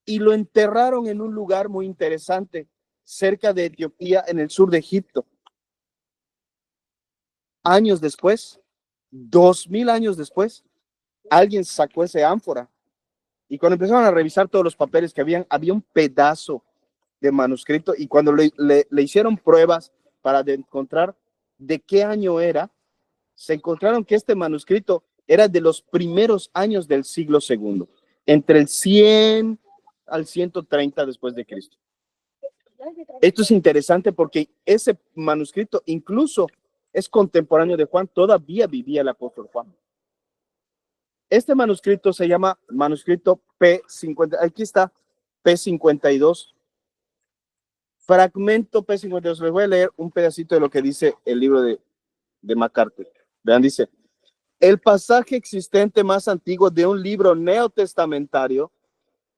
y lo enterraron en un lugar muy interesante cerca de Etiopía, en el sur de Egipto. Años después, 2000 años después, alguien sacó ese ánfora y cuando empezaron a revisar todos los papeles que había un pedazo de manuscrito y cuando le hicieron pruebas para encontrar de qué año era, se encontraron que este manuscrito era de los primeros años del siglo II, entre el 100 al 130 después de Cristo. Esto es interesante porque ese manuscrito incluso es contemporáneo de Juan, todavía vivía el apóstol Juan. Este manuscrito se llama manuscrito P50, aquí está P52, fragmento P52. Les voy a leer un pedacito de lo que dice el libro de MacArthur. Vean, dice: el pasaje existente más antiguo de un libro neotestamentario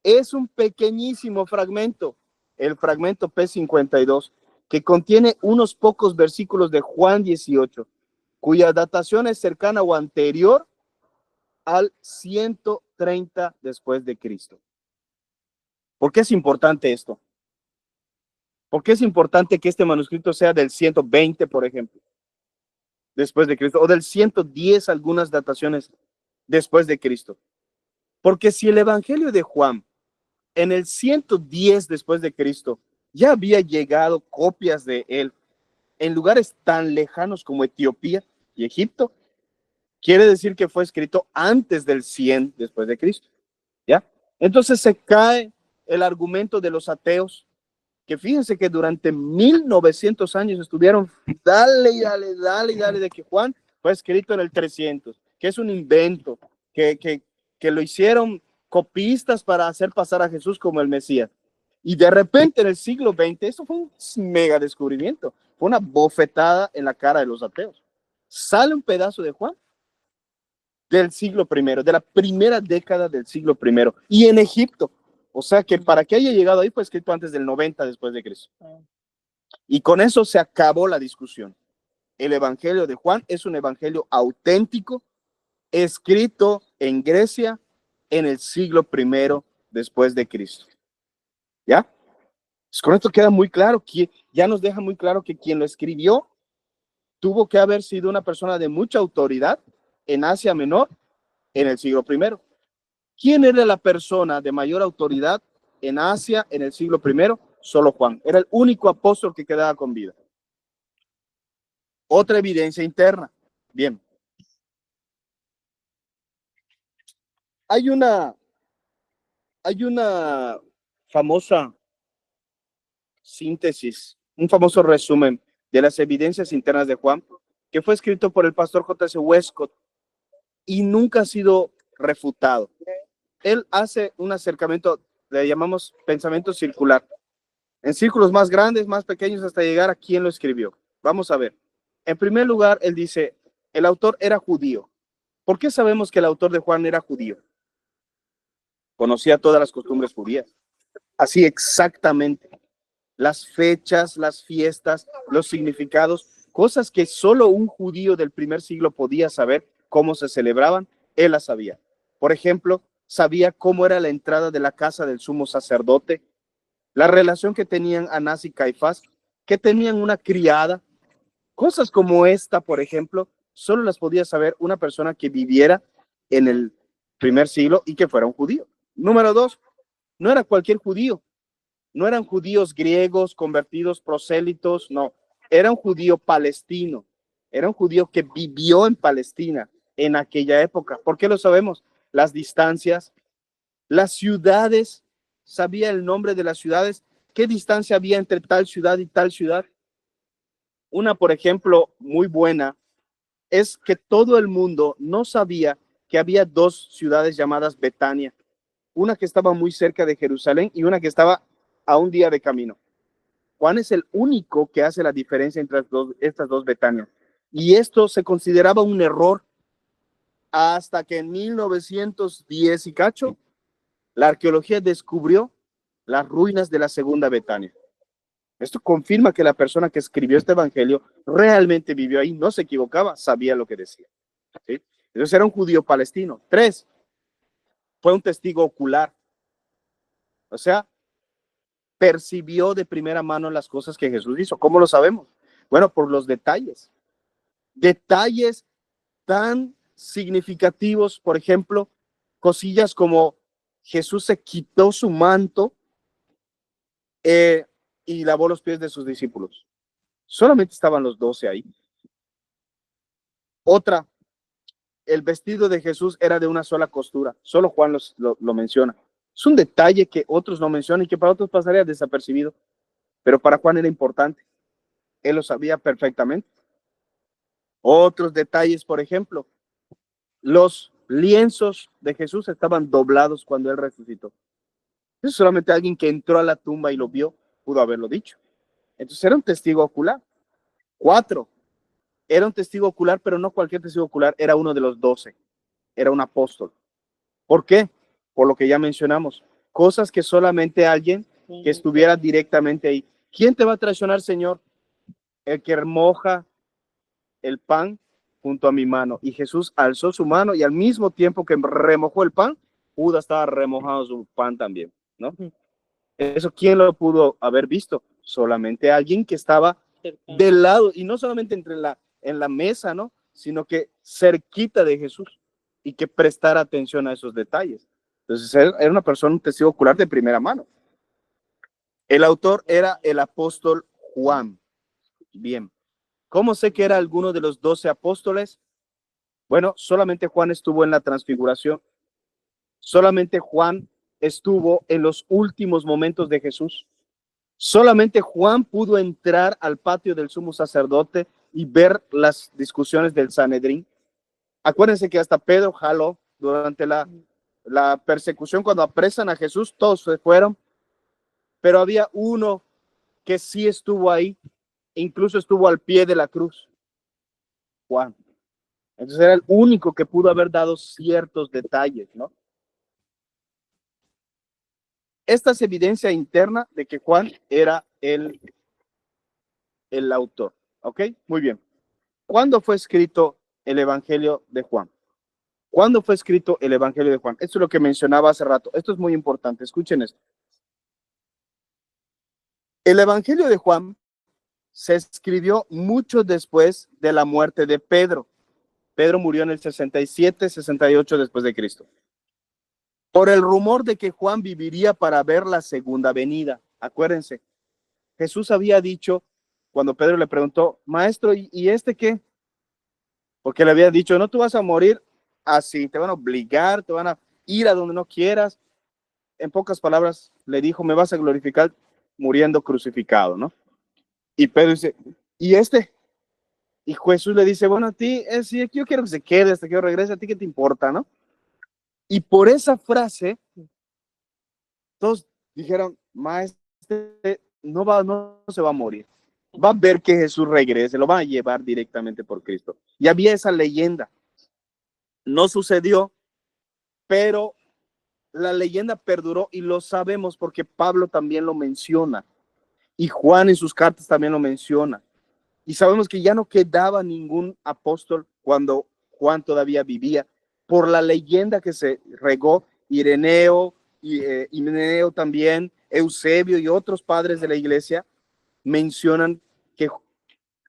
es un pequeñísimo fragmento, el fragmento P52, que contiene unos pocos versículos de Juan 18, cuya datación es cercana o anterior al 130 después de Cristo. ¿Por qué es importante esto? ¿Por qué es importante que este manuscrito sea del 120, por ejemplo, después de Cristo, o del 110, algunas dataciones después de Cristo? Porque si el Evangelio de Juan en el 110 después de Cristo ya había llegado copias de él en lugares tan lejanos como Etiopía y Egipto, quiere decir que fue escrito antes del 100 después de Cristo, ¿ya? Entonces se cae el argumento de los ateos, que fíjense que durante 1900 años estuvieron dale de que Juan fue escrito en el 300, que es un invento, que lo hicieron copistas para hacer pasar a Jesús como el Mesías. Y de repente en el siglo XX, eso fue un mega descubrimiento, fue una bofetada en la cara de los ateos. Sale un pedazo de Juan del siglo I, de la primera década del siglo I, y en Egipto. O sea que para que haya llegado ahí fue escrito antes del 90 después de Cristo. Y con eso se acabó la discusión. El Evangelio de Juan es un evangelio auténtico, escrito en Grecia en el siglo I después de Cristo. ¿Ya? Pues con esto queda muy claro, que ya nos deja muy claro que quien lo escribió tuvo que haber sido una persona de mucha autoridad en Asia Menor en el siglo I. ¿Quién era la persona de mayor autoridad en Asia en el siglo I? Solo Juan. Era el único apóstol que quedaba con vida. Otra evidencia interna. Bien. Hay una famosa síntesis, un famoso resumen de las evidencias internas de Juan, que fue escrito por el pastor J.C. Westcott y nunca ha sido refutado. Él hace un acercamiento, le llamamos pensamiento circular, en círculos más grandes, más pequeños, hasta llegar a quién lo escribió. Vamos a ver. En primer lugar, él dice, el autor era judío. ¿Por qué sabemos que el autor de Juan era judío? Conocía todas las costumbres judías. Así exactamente. Las fechas, las fiestas, los significados, cosas que solo un judío del primer siglo podía saber cómo se celebraban, él las sabía. Por ejemplo, sabía cómo era la entrada de la casa del sumo sacerdote, la relación que tenían Anás y Caifás, que tenían una criada. Cosas como esta, por ejemplo, solo las podía saber una persona que viviera en el primer siglo y que fuera un judío. Número dos, no era cualquier judío. No eran judíos griegos convertidos, prosélitos, no. Era un judío palestino. Era un judío que vivió en Palestina en aquella época. ¿Por qué lo sabemos? Las distancias, las ciudades, sabía el nombre de las ciudades, qué distancia había entre tal ciudad y tal ciudad. Una, por ejemplo, muy buena, es que todo el mundo no sabía que había dos ciudades llamadas Betania, una que estaba muy cerca de Jerusalén y una que estaba a un día de camino. Juan es el único que hace la diferencia entre estas dos Betanias. Y esto se consideraba un error hasta que en 1910 y cacho, la arqueología descubrió las ruinas de la segunda Betania. Esto confirma que la persona que escribió este evangelio realmente vivió ahí, no se equivocaba, sabía lo que decía. ¿Sí? Entonces era un judío palestino. 3, fue un testigo ocular. O sea, percibió de primera mano las cosas que Jesús hizo. ¿Cómo lo sabemos? Bueno, por los detalles. Detalles tan significativos, por ejemplo, cosillas como Jesús se quitó su manto y lavó los pies de sus discípulos. Solamente estaban los 12 ahí. Otra, el vestido de Jesús era de una sola costura. Solo Juan lo menciona. Es un detalle que otros no mencionan y que para otros pasaría desapercibido, pero para Juan era importante. Él lo sabía perfectamente. Otros detalles, por ejemplo, los lienzos de Jesús estaban doblados cuando él resucitó. Eso solamente alguien que entró a la tumba y lo vio pudo haberlo dicho. Entonces era un testigo ocular. 4, era un testigo ocular, pero no cualquier testigo ocular, era uno de los 12, era un apóstol. ¿Por qué? Por lo que ya mencionamos, cosas que solamente alguien que estuviera directamente ahí. ¿Quién te va a traicionar, Señor? El que moja el pan junto a mi mano. Y Jesús alzó su mano y al mismo tiempo que remojó el pan, Judas estaba remojando su pan también, ¿no? Eso, ¿quién lo pudo haber visto? Solamente alguien que estaba del lado, y no solamente en la mesa, ¿no? Sino que cerquita de Jesús y que prestara atención a esos detalles. Entonces, era una persona, un testigo ocular de primera mano. El autor era el apóstol Juan. Bien. ¿Cómo sé que era alguno de los 12 apóstoles? Bueno, solamente Juan estuvo en la transfiguración. Solamente Juan estuvo en los últimos momentos de Jesús. Solamente Juan pudo entrar al patio del sumo sacerdote y ver las discusiones del Sanedrín. Acuérdense que hasta Pedro jaló durante la persecución, cuando apresan a Jesús, todos se fueron, pero había uno que sí estuvo ahí, incluso estuvo al pie de la cruz, Juan. Entonces era el único que pudo haber dado ciertos detalles, ¿no? Esta es evidencia interna de que Juan era el autor, ¿ok? Muy bien. ¿Cuándo fue escrito el Evangelio de Juan? ¿Cuándo fue escrito el Evangelio de Juan? Esto es lo que mencionaba hace rato. Esto es muy importante. Escuchen esto. El Evangelio de Juan se escribió mucho después de la muerte de Pedro. Pedro murió en el 67, 68 después de Cristo. Por el rumor de que Juan viviría para ver la segunda venida. Acuérdense, Jesús había dicho, cuando Pedro le preguntó, maestro, ¿y este qué? Porque le había dicho, no, tú vas a morir así, te van a obligar, te van a ir a donde no quieras. En pocas palabras, le dijo, me vas a glorificar muriendo crucificado, ¿no? Y Pedro dice, ¿y este? Y Jesús le dice, bueno, a ti, sí, yo quiero que se quede hasta que yo regrese, ¿a ti qué te importa, no? Y por esa frase, todos dijeron, maestro, no se va a morir. Va a ver que Jesús regrese, lo van a llevar directamente por Cristo. Y había esa leyenda. No sucedió, pero la leyenda perduró y lo sabemos porque Pablo también lo menciona. Y Juan en sus cartas también lo menciona. Y sabemos que ya no quedaba ningún apóstol cuando Juan todavía vivía, por la leyenda que se regó. Ireneo, Himeneo también, Eusebio y otros padres de la iglesia mencionan que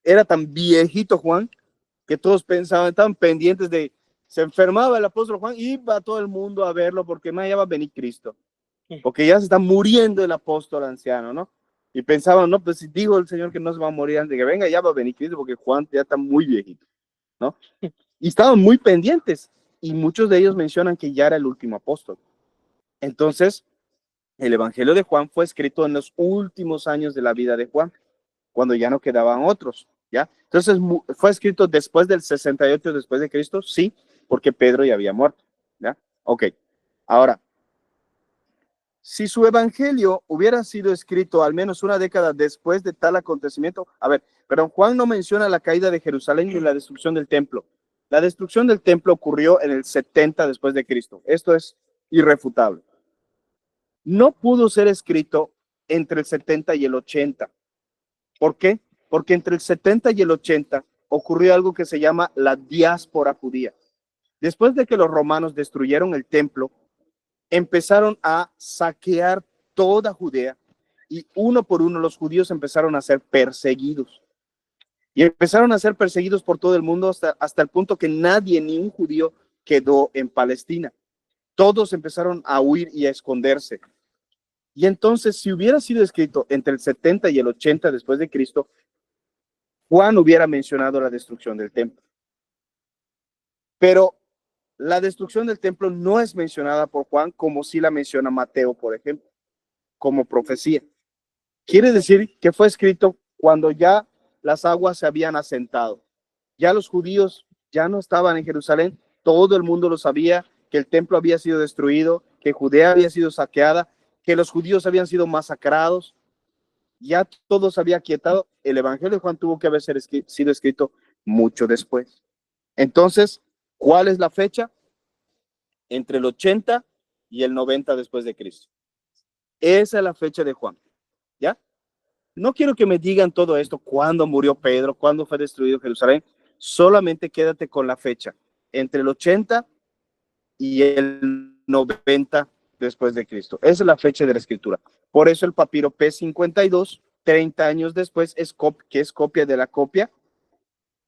era tan viejito Juan que todos pensaban, estaban pendientes de, se enfermaba el apóstol Juan, iba todo el mundo a verlo porque más ya va a venir Cristo, porque ya se está muriendo el apóstol anciano, ¿no? Y pensaban, no, pues si digo el Señor que no se va a morir antes de que venga, ya va a venir Cristo porque Juan ya está muy viejito, ¿no? Y estaban muy pendientes y muchos de ellos mencionan que ya era el último apóstol. Entonces, el Evangelio de Juan fue escrito en los últimos años de la vida de Juan, cuando ya no quedaban otros. ¿ya? Entonces, ¿fue escrito después del 68 después de Cristo? Sí, porque Pedro ya había muerto, ¿ya? Ok, ahora, si su evangelio hubiera sido escrito al menos una década después de tal acontecimiento, a ver, pero Juan no menciona la caída de Jerusalén ni la destrucción del templo. La destrucción del templo ocurrió en el 70 después de Cristo. Esto es irrefutable. No pudo ser escrito entre el 70 y el 80. ¿Por qué? Porque entre el 70 y el 80 ocurrió algo que se llama la diáspora judía. Después de que los romanos destruyeron el templo, empezaron a saquear toda Judea y uno por uno los judíos empezaron a ser perseguidos. Y empezaron a ser perseguidos por todo el mundo hasta el punto que nadie, ni un judío, quedó en Palestina. Todos empezaron a huir y a esconderse. Y entonces, si hubiera sido escrito entre el 70 y el 80 después de Cristo, Juan hubiera mencionado la destrucción del templo. Pero la destrucción del templo no es mencionada por Juan como si la menciona Mateo, por ejemplo, como profecía. Quiere decir que fue escrito cuando ya las aguas se habían asentado. Ya los judíos ya no estaban en Jerusalén, todo el mundo lo sabía, que el templo había sido destruido, que Judea había sido saqueada, que los judíos habían sido masacrados. Ya todo se había quietado. El evangelio de Juan tuvo que haber sido escrito mucho después. Entonces, ¿cuál es la fecha? Entre el 80 y el 90 después de Cristo. Esa es la fecha de Juan, ¿ya? No quiero que me digan todo esto, cuándo murió Pedro, cuándo fue destruido Jerusalén, solamente quédate con la fecha, entre el 80 y el 90 después de Cristo. Esa es la fecha de la escritura. Por eso el papiro P52, 30 años después, que es copia de la copia,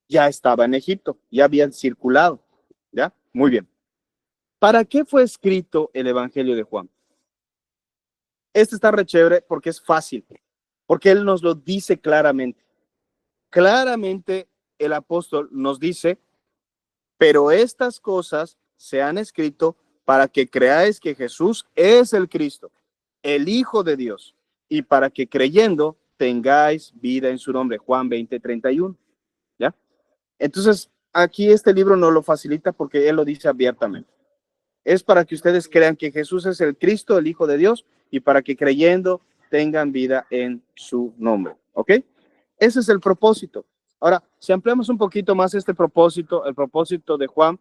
ya estaba en Egipto, ya habían circulado, ¿ya? Muy bien. ¿Para qué fue escrito el Evangelio de Juan? Este está re chévere porque es fácil, porque él nos lo dice claramente. Claramente el apóstol nos dice, pero estas cosas se han escrito para que creáis que Jesús es el Cristo, el Hijo de Dios, y para que creyendo tengáis vida en su nombre. Juan 20:31, ¿ya? Entonces, aquí este libro nos lo facilita porque él lo dice abiertamente. Es para que ustedes crean que Jesús es el Cristo, el Hijo de Dios, y para que creyendo tengan vida en su nombre, ¿ok? Ese es el propósito. Ahora, si ampliamos un poquito más este propósito, el propósito de Juan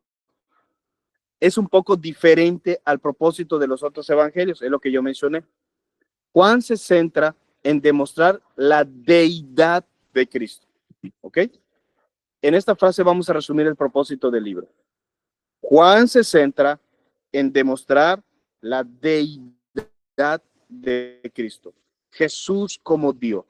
es un poco diferente al propósito de los otros evangelios, es lo que yo mencioné. Juan se centra en demostrar la deidad de Cristo, ¿ok? En esta frase vamos a resumir el propósito del libro. Juan se centra en demostrar la deidad de Cristo. Jesús como Dios.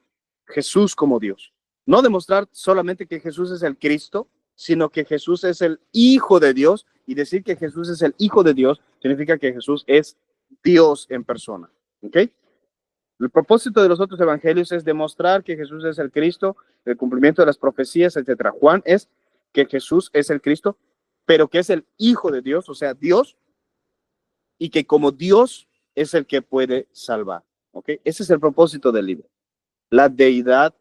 Jesús como Dios. No demostrar solamente que Jesús es el Cristo, sino que Jesús es el Hijo de Dios. Y decir que Jesús es el Hijo de Dios significa que Jesús es Dios en persona. ¿Ok? El propósito de los otros evangelios es demostrar que Jesús es el Cristo, el cumplimiento de las profecías, etc. Juan es que Jesús es el Cristo, pero que es el Hijo de Dios, o sea, Dios, y que como Dios es el que puede salvar. ¿Ok? Ese es el propósito del libro. La deidad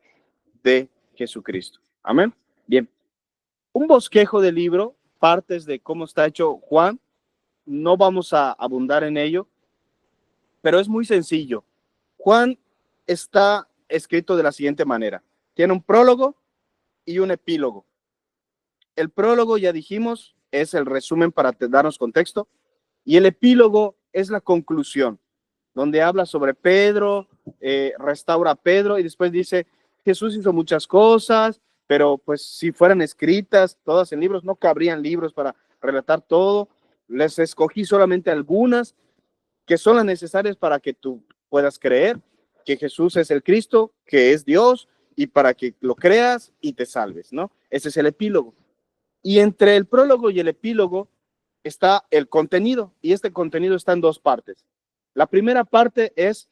de Jesucristo. Amén. Bien. Un bosquejo del libro, partes de cómo está hecho Juan. No vamos a abundar en ello, pero es muy sencillo. Juan está escrito de la siguiente manera. Tiene un prólogo y un epílogo. El prólogo, ya dijimos, es el resumen para darnos contexto. Y el epílogo es la conclusión, donde habla sobre Pedro, restaura a Pedro y después dice, Jesús hizo muchas cosas, pero pues si fueran escritas todas en libros, no cabrían libros para relatar todo. Les escogí solamente algunas que son las necesarias para que tú puedas creer que Jesús es el Cristo, que es Dios, y para que lo creas y te salves, ¿no? Ese es el epílogo. Y entre el prólogo y el epílogo está el contenido, y este contenido está en dos partes. La primera parte es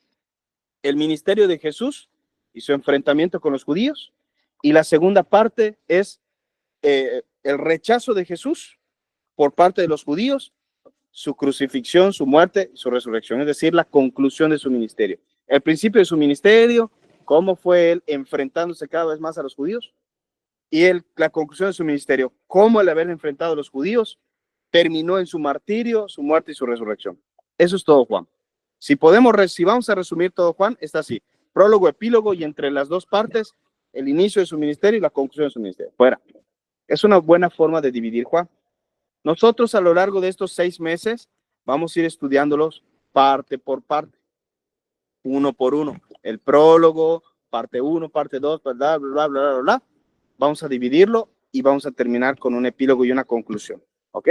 el ministerio de Jesús y su enfrentamiento con los judíos, y la segunda parte es el rechazo de Jesús por parte de los judíos, su crucifixión, su muerte y su resurrección, es decir, la conclusión de su ministerio. El principio de su ministerio, cómo fue él enfrentándose cada vez más a los judíos, y la conclusión de su ministerio, cómo el haber enfrentado a los judíos terminó en su martirio, su muerte y su resurrección. Eso es todo Juan. Si vamos a resumir todo Juan, está así: prólogo, epílogo, y entre las dos partes, el inicio de su ministerio y la conclusión de su ministerio. Fuera. Es una buena forma de dividir Juan. Nosotros a lo largo de estos 6 meses vamos a ir estudiándolos parte por parte, uno por uno. El prólogo, parte 1, parte 2, bla, bla, bla, bla, bla, bla. Vamos a dividirlo y vamos a terminar con un epílogo y una conclusión. ¿Ok?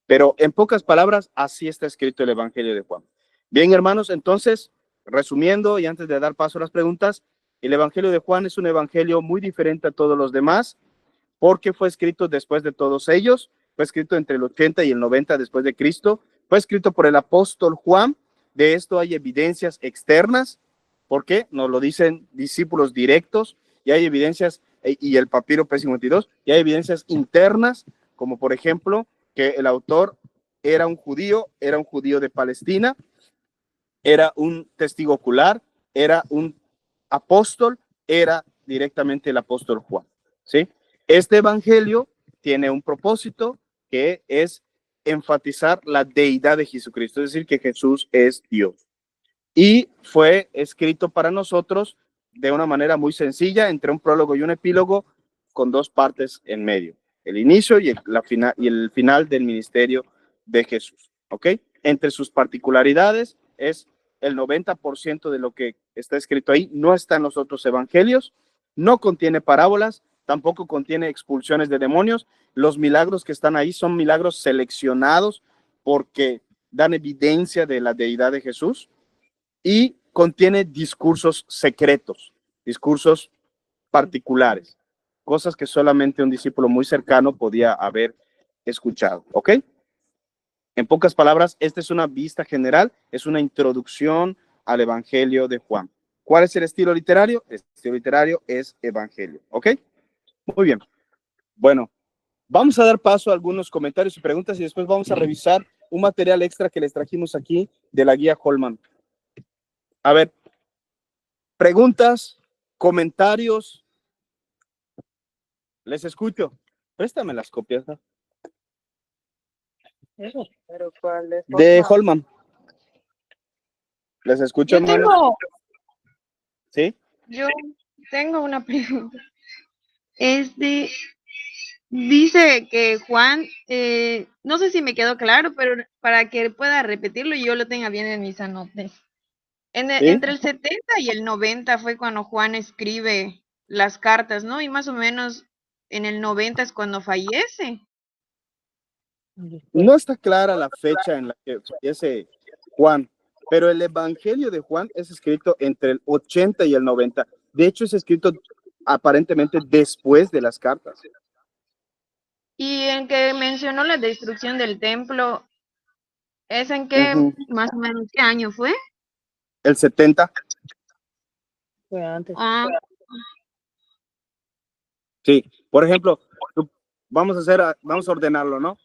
Pero en pocas palabras, así está escrito el Evangelio de Juan. Bien, hermanos, entonces, resumiendo y antes de dar paso a las preguntas, el Evangelio de Juan es un evangelio muy diferente a todos los demás, porque fue escrito después de todos ellos, fue escrito entre el 80 y el 90 después de Cristo, fue escrito por el apóstol Juan. De esto hay evidencias externas, porque nos lo dicen discípulos directos, y hay evidencias, y el papiro P52, y hay evidencias internas, como por ejemplo, que el autor era un judío de Palestina, era un testigo ocular, era un apóstol, era directamente el apóstol Juan, ¿sí? Este evangelio tiene un propósito, que es enfatizar la deidad de Jesucristo, es decir, que Jesús es Dios. Y fue escrito para nosotros de una manera muy sencilla, entre un prólogo y un epílogo, con 2 partes en medio: el inicio y el final del ministerio de Jesús. ¿Ok? Entre sus particularidades es el 90% de lo que está escrito ahí no está en los otros evangelios, no contiene parábolas, tampoco contiene expulsiones de demonios. Los milagros que están ahí son milagros seleccionados porque dan evidencia de la deidad de Jesús, y contiene discursos secretos, discursos particulares, cosas que solamente un discípulo muy cercano podía haber escuchado. ¿Ok? En pocas palabras, esta es una vista general, es una introducción al Evangelio de Juan. ¿Cuál es el estilo literario? El estilo literario es evangelio. ¿Ok? Muy bien. Bueno, vamos a dar paso a algunos comentarios y preguntas, y después vamos a revisar un material extra que les trajimos aquí de la guía Holman. A ver, preguntas, comentarios. Les escucho. Préstame las copias, ¿no? Pero ¿cuál es? De Holman. Les escucho, Yo hermanos. ¿Sí? yo tengo una pregunta. Dice que Juan, no sé si me quedó claro, pero para que pueda repetirlo y yo lo tenga bien en mis anotes. ¿Sí? Entre el 70 y el 90 fue cuando Juan escribe las cartas, ¿no? Y más o menos en el 90 es cuando fallece. No está clara la fecha en la que fallece Juan, pero el Evangelio de Juan es escrito entre el 80 y el 90. De hecho, es escrito aparentemente después de las cartas. Y en que mencionó la destrucción del templo, ¿es en qué, más o menos, qué año fue? El 70. Fue antes. Ah, Sí. Por ejemplo, vamos a ordenarlo, ¿no?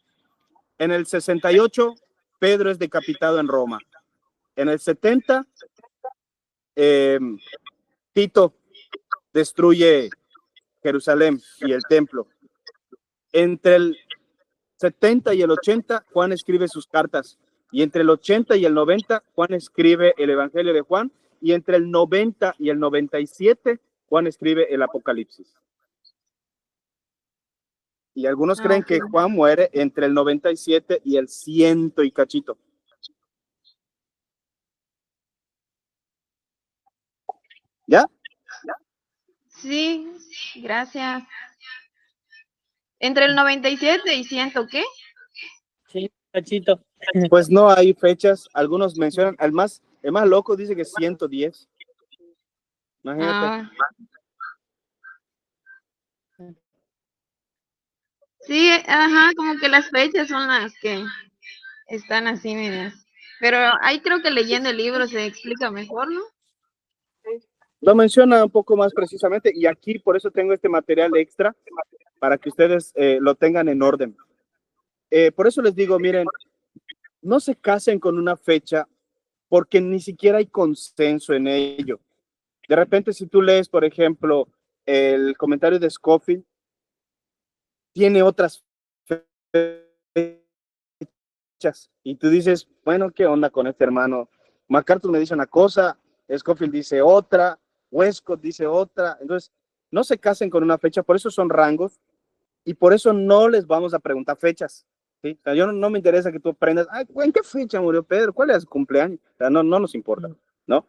En el 68, Pedro es decapitado en Roma. En el 70, Tito destruye Jerusalén y el templo. Entre el 70 y el 80, Juan escribe sus cartas. Y entre el 80 y el 90, Juan escribe el Evangelio de Juan. Y entre el 90 y el 97, Juan escribe el Apocalipsis. Y algunos creen que Juan muere entre el 97 y el 100 y cachito. ¿Ya? sí, gracias. Entre el 97 y 100, ¿qué? Sí, cachito. Pues no hay fechas. Algunos mencionan, el más loco dice que 110. Imagínate. Sí, ajá, como que las fechas son las que están así, medias. Pero ahí creo que leyendo el libro se explica mejor, ¿no? Lo menciona un poco más precisamente, y aquí por eso tengo este material extra para que ustedes lo tengan en orden. Por eso les digo, miren, no se casen con una fecha porque ni siquiera hay consenso en ello. De repente, si tú lees, por ejemplo, el comentario de Scofield, tiene otras fechas. Y tú dices, bueno, ¿qué onda con este hermano? MacArthur me dice una cosa, Scofield dice otra, Westcott dice otra. Entonces, no se casen con una fecha, por eso son rangos y por eso no les vamos a preguntar fechas. ¿Sí? O sea, yo no me interesa que tú aprendas, ¿en qué fecha murió Pedro? ¿Cuál es su cumpleaños? O sea, no nos importa, ¿no?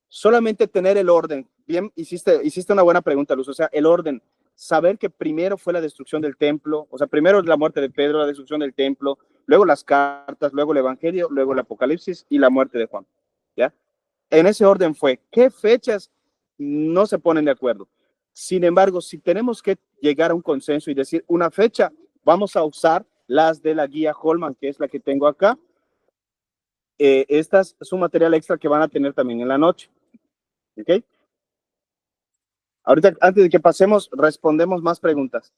Solamente tener el orden. Bien, hiciste una buena pregunta, Luz. O sea, el orden. Saber que primero fue la destrucción del templo, o sea, primero la muerte de Pedro, la destrucción del templo, luego las cartas, luego el Evangelio, luego el Apocalipsis y la muerte de Juan. ¿Ya? En ese orden fue. ¿Qué fechas? No se ponen de acuerdo. Sin embargo, si tenemos que llegar a un consenso y decir una fecha, vamos a usar las de la guía Holman, que es la que tengo acá. Estas es un material extra que van a tener también en la noche. ¿Ok? Ahorita, antes de que pasemos, respondemos más preguntas.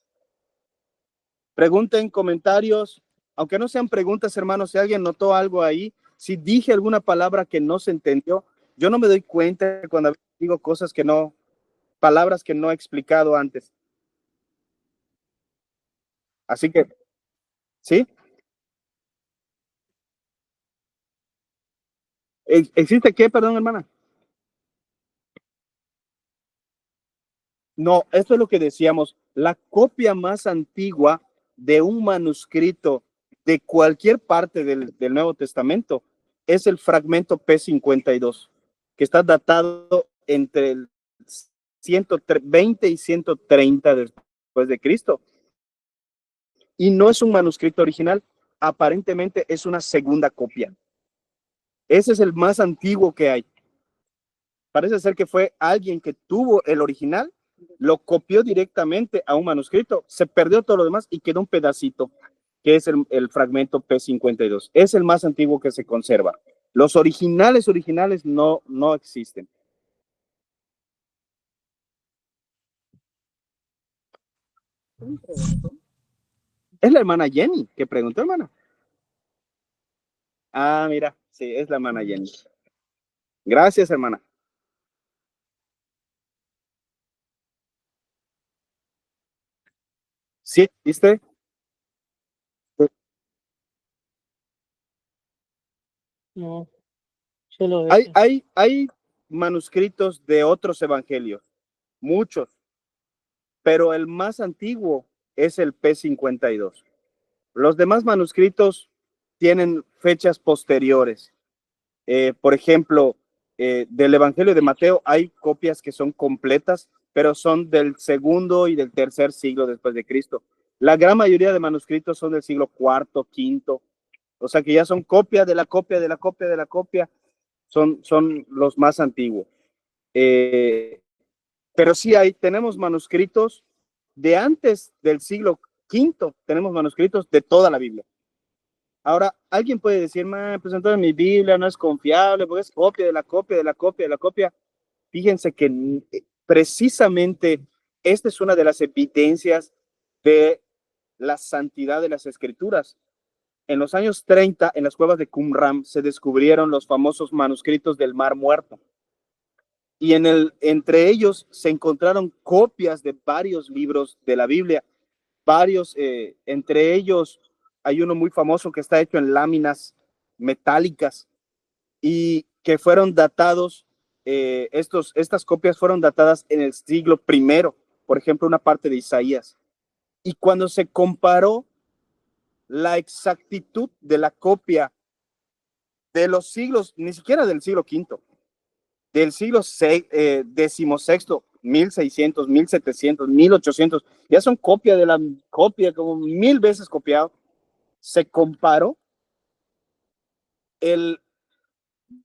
Pregunten, comentarios, aunque no sean preguntas, hermanos, si alguien notó algo ahí, si dije alguna palabra que no se entendió, yo no me doy cuenta cuando digo cosas que no, palabras que no he explicado antes. Así que, ¿sí? ¿Existe qué, perdón, hermana? No, esto es lo que decíamos. La copia más antigua de un manuscrito de cualquier parte del Nuevo Testamento es el fragmento P52, que está datado entre el 120 y 130 después de Cristo. Y no es un manuscrito original, aparentemente es una segunda copia. Ese es el más antiguo que hay. Parece ser que fue alguien que tuvo el original, lo copió directamente a un manuscrito, se perdió todo lo demás y quedó un pedacito, que es el fragmento P52. Es el más antiguo que se conserva. Los originales no existen. Es la hermana Jenny que preguntó, hermana. Ah, mira, sí, es la hermana Jenny. Gracias, hermana. ¿Sí? ¿Viste? No, solo Hay manuscritos de otros evangelios, muchos, pero el más antiguo es el P52. Los demás manuscritos tienen fechas posteriores. Por ejemplo, del Evangelio de Mateo hay copias que son completas, pero son del segundo y del tercer siglo después de Cristo. La gran mayoría de manuscritos son del siglo cuarto, quinto, o sea que ya son copia de la copia de la copia de la copia, son los más antiguos. Pero sí tenemos manuscritos de antes del siglo quinto, tenemos manuscritos de toda la Biblia. Ahora, alguien puede decir, pues entonces mi Biblia no es confiable porque es copia de la copia de la copia de la copia. Fíjense que precisamente esta es una de las evidencias de la santidad de las escrituras. En los años 30, en las cuevas de Qumran, se descubrieron los famosos manuscritos del Mar Muerto. Y entre ellos se encontraron copias de varios libros de la Biblia. Entre ellos hay uno muy famoso que está hecho en láminas metálicas y que fueron datados, estas copias fueron datadas en el siglo I, por ejemplo, una parte de Isaías. Y cuando se comparó la exactitud de la copia de los siglos, ni siquiera del siglo V, del siglo XVI, 1600, 1700, 1800, ya son copia de la copia, como 1000 veces copiado. Se comparó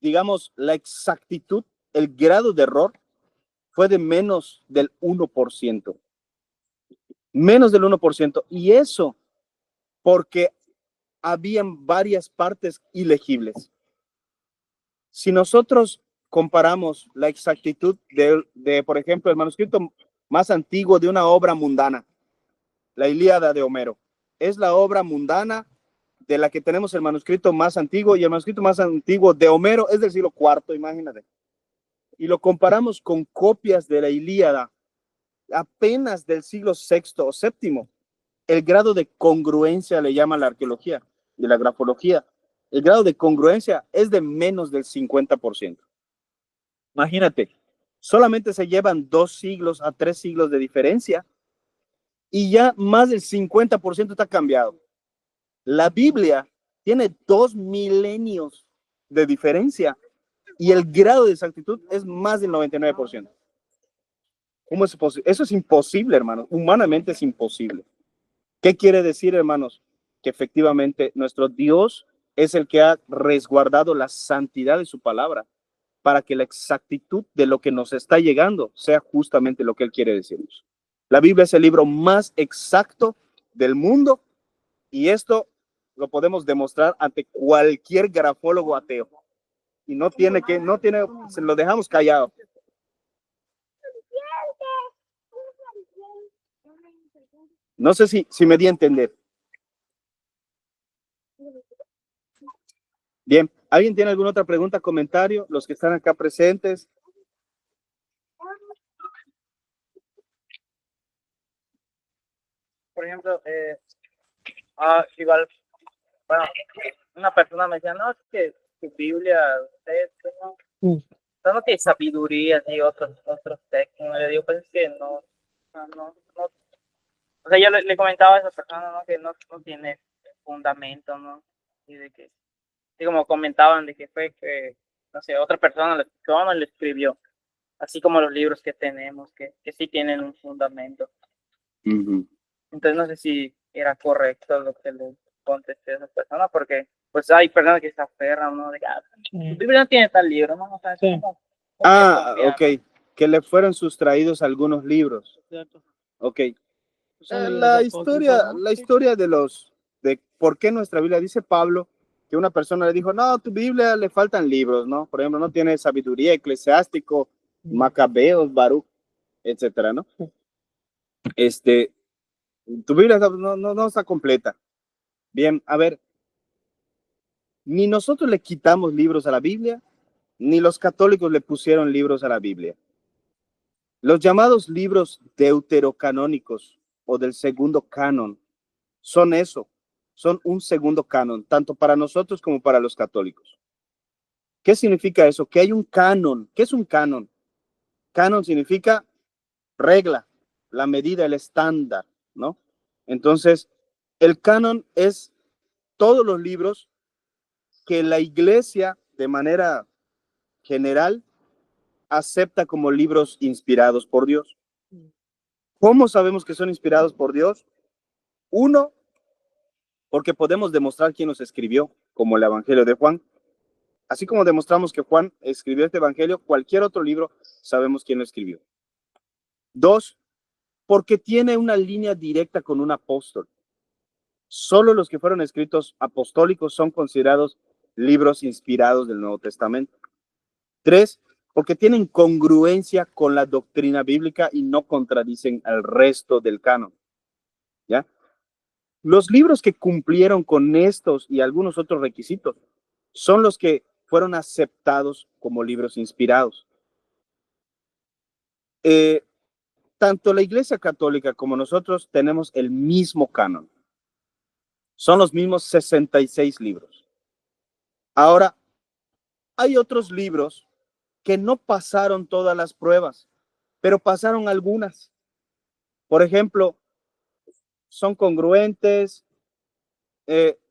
digamos, la exactitud, el grado de error fue de menos del 1%. Menos del 1%. Y eso porque habían varias partes ilegibles. Si nosotros comparamos la exactitud de, por ejemplo, el manuscrito más antiguo de una obra mundana, la Ilíada de Homero, es la obra mundana de la que tenemos el manuscrito más antiguo, y el manuscrito más antiguo de Homero es del siglo IV, imagínate. Y lo comparamos con copias de la Ilíada apenas del siglo VI o VII, el grado de congruencia le llama la arqueología y la grafología. El grado de congruencia es de menos del 50%. Imagínate, solamente se llevan 2 siglos a 3 siglos de diferencia y ya más del 50% está cambiado. La Biblia tiene 2 milenios de diferencia y el grado de exactitud es más del 99%. ¿Cómo es posible? Eso es imposible, hermanos. Humanamente es imposible. ¿Qué quiere decir, hermanos? Que efectivamente nuestro Dios es el que ha resguardado la santidad de su palabra para que la exactitud de lo que nos está llegando sea justamente lo que Él quiere decirnos. La Biblia es el libro más exacto del mundo y esto lo podemos demostrar ante cualquier grafólogo ateo. Y no tiene, se lo dejamos callado. No sé si me di a entender. Bien, ¿alguien tiene alguna otra pregunta, comentario? Los que están acá presentes. Por ejemplo, igual, bueno, una persona me decía, no, es que tu Biblia, no tiene sabiduría ni otros textos. ¿No? Le digo, pues es que no. O sea, yo le comentaba a esa persona, ¿no? Que no tiene fundamento, ¿no? Y de que, y como comentaban, de que fue que, no sé, otra persona le escribió, así como los libros que tenemos, que sí tienen un fundamento. Entonces no sé si era correcto lo que le contesté a esa persona, porque pues hay personas que se aferran, ¿no? De tu Biblia no tiene tal libro, ¿no? O sea, Sí. Ok. Que le fueron sustraídos algunos libros. Ok. La historia de por qué nuestra Biblia, dice Pablo, que una persona le dijo, no, a tu Biblia le faltan libros, ¿no? Por ejemplo, no tiene sabiduría, Eclesiástico, Macabeos, Baruch, etcétera, ¿no? Tu Biblia no está completa. Bien, a ver, ni nosotros le quitamos libros a la Biblia, ni los católicos le pusieron libros a la Biblia. Los llamados libros deuterocanónicos o del segundo canon son eso, son un segundo canon, tanto para nosotros como para los católicos. ¿Qué significa eso? Que hay un canon. ¿Qué es un canon? Canon significa regla, la medida, el estándar, ¿no? Entonces, el canon es todos los libros que la iglesia, de manera general, acepta como libros inspirados por Dios. ¿Cómo sabemos que son inspirados por Dios? Uno, porque podemos demostrar quién los escribió, como el Evangelio de Juan. Así como demostramos que Juan escribió este Evangelio, cualquier otro libro sabemos quién lo escribió. Dos, porque tiene una línea directa con un apóstol. Solo los que fueron escritos apostólicos son considerados libros inspirados del Nuevo Testamento. Tres, porque tienen congruencia con la doctrina bíblica y no contradicen al resto del canon. ¿Ya? Los libros que cumplieron con estos y algunos otros requisitos son los que fueron aceptados como libros inspirados. Tanto la Iglesia Católica como nosotros tenemos el mismo canon. Son los mismos 66 libros. Ahora, hay otros libros que no pasaron todas las pruebas, pero pasaron algunas. Por ejemplo, son congruentes,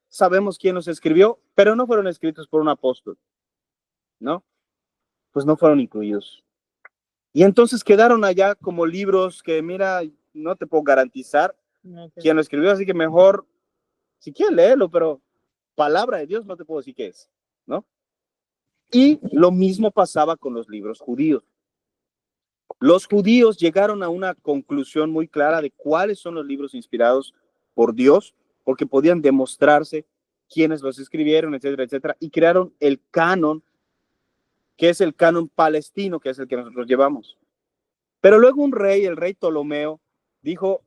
sabemos quién los escribió, pero no fueron escritos por un apóstol, ¿no? Pues no fueron incluidos. Y entonces quedaron allá como libros que, mira, no te puedo garantizar quién lo escribió, así que mejor, si quieres léelo, pero palabra de Dios no te puedo decir qué es, ¿no? Y lo mismo pasaba con los libros judíos. Los judíos llegaron a una conclusión muy clara de cuáles son los libros inspirados por Dios, porque podían demostrarse quiénes los escribieron, etcétera, etcétera, y crearon el canon, que es el canon palestino, que es el que nosotros llevamos. Pero luego un rey, el rey Ptolomeo, dijo,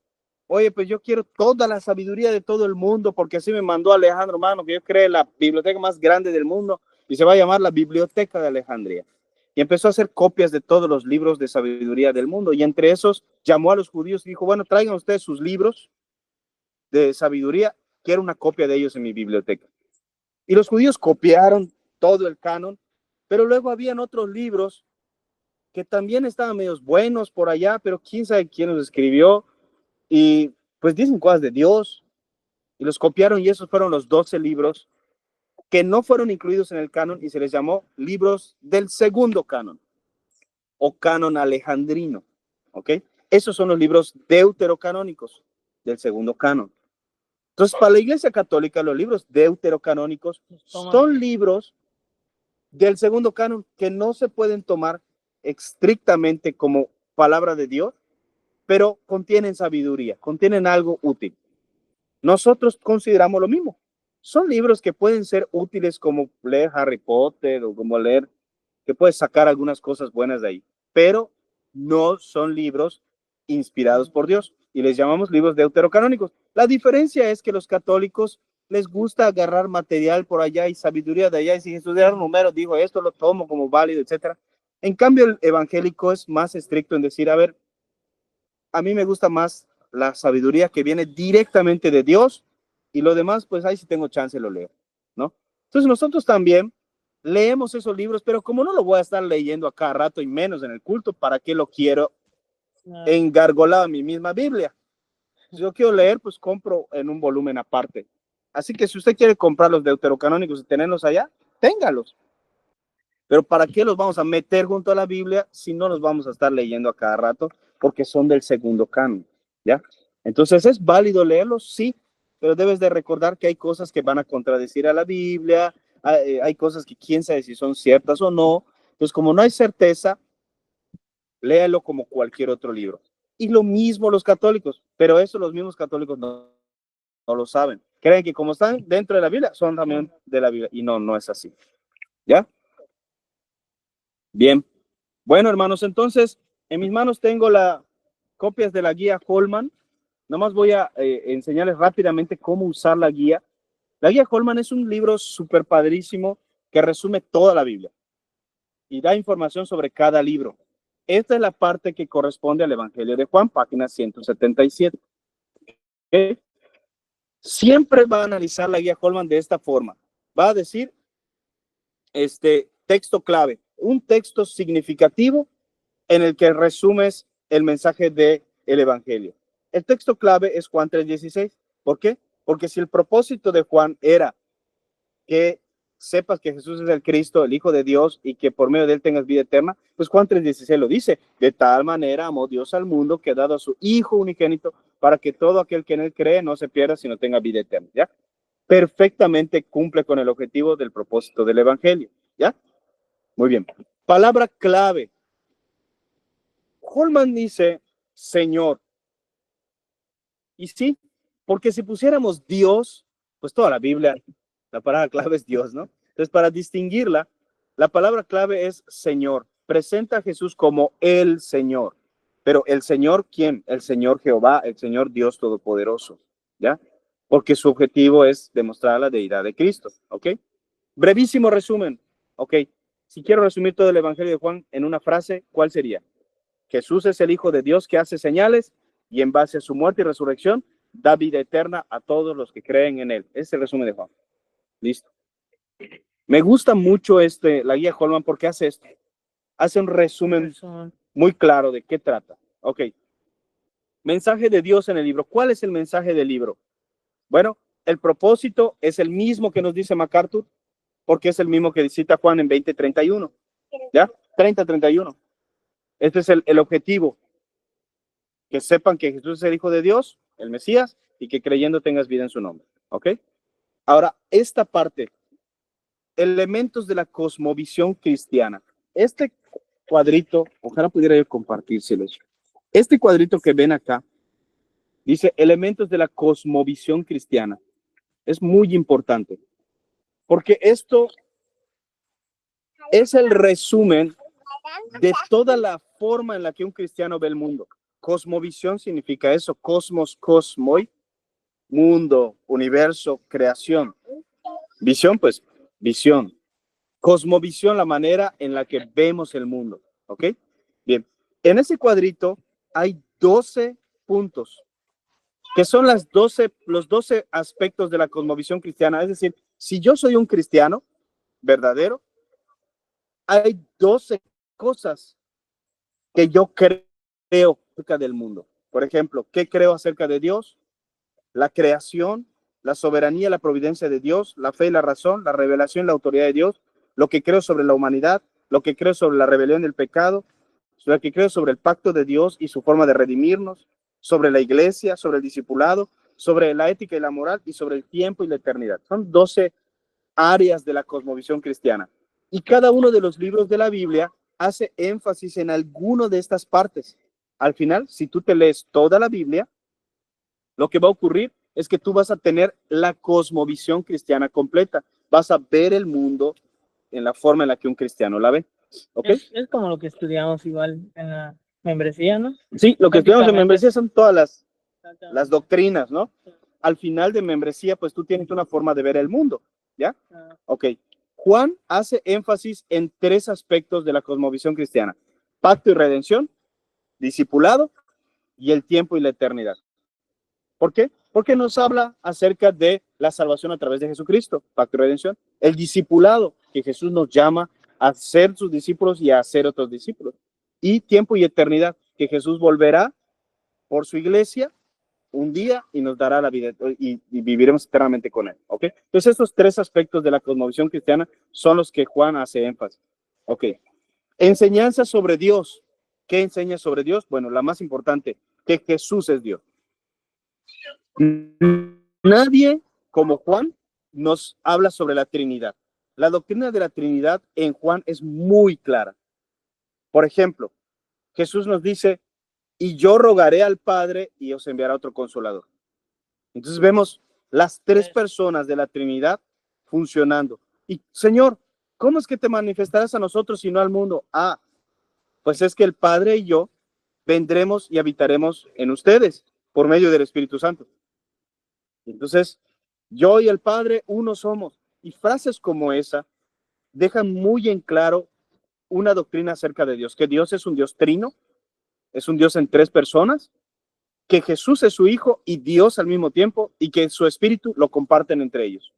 oye, pues yo quiero toda la sabiduría de todo el mundo, porque así me mandó Alejandro, hermano, que yo cree la biblioteca más grande del mundo, y se va a llamar la Biblioteca de Alejandría. Y empezó a hacer copias de todos los libros de sabiduría del mundo, y entre esos llamó a los judíos y dijo, bueno, traigan ustedes sus libros, de sabiduría, quiero una copia de ellos en mi biblioteca. Y los judíos copiaron todo el canon, pero luego habían otros libros que también estaban medios buenos por allá, pero quién sabe quién los escribió, y pues dicen cosas de Dios, y los copiaron, y esos fueron los 12 libros que no fueron incluidos en el canon, y se les llamó libros del segundo canon, o canon alejandrino, ¿ok? Esos son los libros deuterocanónicos del segundo canon. Entonces, para la Iglesia Católica, los libros deuterocanónicos son libros del segundo canon que no se pueden tomar estrictamente como palabra de Dios, pero contienen sabiduría, contienen algo útil. Nosotros consideramos lo mismo. Son libros que pueden ser útiles como leer Harry Potter o como leer, que puedes sacar algunas cosas buenas de ahí, pero no son libros inspirados por Dios y les llamamos libros deuterocanónicos. La diferencia es que los católicos les gusta agarrar material por allá y sabiduría de allá, y si estudiar números dijo esto, lo tomo como válido, etcétera. En cambio, el evangélico es más estricto en decir, a ver, a mí me gusta más la sabiduría que viene directamente de Dios, y lo demás, pues ahí si tengo chance lo leo, ¿no? Entonces nosotros también leemos esos libros, pero como no lo voy a estar leyendo a cada rato y menos en el culto, ¿para qué lo quiero engargolado en mi misma Biblia? Si yo quiero leer, pues compro en un volumen aparte. Así que si usted quiere comprar los deuterocanónicos y tenerlos allá, téngalos. Pero ¿para qué los vamos a meter junto a la Biblia si no los vamos a estar leyendo a cada rato? Porque son del segundo canon, ¿ya? Entonces, ¿es válido leerlos? Sí, pero debes de recordar que hay cosas que van a contradecir a la Biblia, hay cosas que quién sabe si son ciertas o no. Entonces, como no hay certeza, léalo como cualquier otro libro. Y lo mismo los católicos, pero eso los mismos católicos no lo saben. Creen que como están dentro de la Biblia, son también de la Biblia. Y no, no es así. ¿Ya? Bien. Bueno, hermanos, entonces, en mis manos tengo las copias de la guía Holman. Nomás voy a enseñarles rápidamente cómo usar la guía. La guía Holman es un libro súper padrísimo que resume toda la Biblia y da información sobre cada libro. Esta es la parte que corresponde al Evangelio de Juan, página 177. ¿Okay? Siempre va a analizar la guía Holman de esta forma. Va a decir, texto clave, un texto significativo en el que resumes el mensaje del Evangelio. El texto clave es Juan 3:16. ¿Por qué? Porque si el propósito de Juan era que sepas que Jesús es el Cristo, el Hijo de Dios, y que por medio de él tengas vida eterna, pues Juan 3:16 lo dice: de tal manera amó Dios al mundo que ha dado a su Hijo unigénito para que todo aquel que en él cree no se pierda, sino tenga vida eterna. ¿Ya? Perfectamente cumple con el objetivo del propósito del Evangelio. ¿Ya? Muy bien. Palabra clave. Holman dice Señor. Y sí, porque si pusiéramos Dios, pues toda la Biblia, la palabra clave es Dios, ¿no? Entonces, para distinguirla, la palabra clave es Señor. Presenta a Jesús como el Señor. Pero el Señor, ¿quién? El Señor Jehová, el Señor Dios Todopoderoso, ¿ya? Porque su objetivo es demostrar la deidad de Cristo, ¿ok? Brevísimo resumen, ¿ok? Si quiero resumir todo el Evangelio de Juan en una frase, ¿cuál sería? Jesús es el Hijo de Dios que hace señales y en base a su muerte y resurrección da vida eterna a todos los que creen en él. Ese es el resumen de Juan. Listo. Me gusta mucho la guía Holman porque hace esto. Hace un resumen muy claro de qué trata. Ok. Mensaje de Dios en el libro. ¿Cuál es el mensaje del libro? Bueno, el propósito es el mismo que nos dice MacArthur, porque es el mismo que cita Juan en 20:31. ¿Ya? 30:31. Este es el objetivo. Que sepan que Jesús es el Hijo de Dios, el Mesías, y que creyendo tengas vida en su nombre. ¿Ok? Ahora, esta parte, elementos de la cosmovisión cristiana. Este cuadrito, ojalá pudiera yo compartírselos. Este cuadrito que ven acá, dice elementos de la cosmovisión cristiana. Es muy importante, porque esto es el resumen de toda la forma en la que un cristiano ve el mundo. Cosmovisión significa eso, cosmos, cosmoi, mundo, universo, creación. Visión, pues, visión. Cosmovisión, la manera en la que vemos el mundo, ¿ok? Bien, en ese cuadrito hay 12 puntos. que son los 12 aspectos de la cosmovisión cristiana. Es decir, si yo soy un cristiano verdadero, hay 12 cosas que yo creo acerca del mundo. Por ejemplo, ¿qué creo acerca de Dios? La creación, la soberanía, la providencia de Dios, la fe y la razón, la revelación y la autoridad de Dios, lo que creo sobre la humanidad, lo que creo sobre la rebelión y el pecado, lo que creo sobre el pacto de Dios y su forma de redimirnos, sobre la iglesia, sobre el discipulado, sobre la ética y la moral y sobre el tiempo y la eternidad. Son 12 áreas de la cosmovisión cristiana. Y cada uno de los libros de la Biblia hace énfasis en alguno de estas partes. Al final, si tú te lees toda la Biblia, lo que va a ocurrir es que tú vas a tener la cosmovisión cristiana completa. Vas a ver el mundo en la forma en la que un cristiano la ve. ¿Ok? Es como lo que estudiamos igual en la membresía, ¿no? Sí, lo que estudiamos en Prácticamente. membresía son todas las doctrinas, ¿no? Al final de membresía, pues tú tienes una forma de ver el mundo, ¿ya? Ok. Juan hace énfasis en 3 aspectos de la cosmovisión cristiana: pacto y redención, discipulado y el tiempo y la eternidad. ¿Por qué? Porque nos habla acerca de la salvación a través de Jesucristo, pacto y redención, el discipulado, que Jesús nos llama a ser sus discípulos y a hacer otros discípulos, y tiempo y eternidad, que Jesús volverá por su iglesia un día y nos dará la vida y viviremos eternamente con él. ¿Ok? Entonces estos 3 aspectos de la cosmovisión cristiana son los que Juan hace énfasis. ¿Ok? Enseñanza sobre Dios. ¿Qué enseña sobre Dios? Bueno, la más importante, que Jesús es Dios. Nadie como Juan nos habla sobre la Trinidad. La doctrina de la Trinidad en Juan es muy clara. Por ejemplo, Jesús nos dice: y yo rogaré al Padre y os enviará otro consolador. Entonces vemos las 3 personas de la Trinidad funcionando. Y Señor, ¿cómo es que te manifestarás a nosotros y no al mundo? Ah, pues es que el Padre y yo vendremos y habitaremos en ustedes por medio del Espíritu Santo. Entonces, yo y el Padre uno somos. Y frases como esa dejan muy en claro una doctrina acerca de Dios, que Dios es un Dios trino, es un Dios en 3 personas, que Jesús es su Hijo y Dios al mismo tiempo, y que su espíritu lo comparten entre ellos.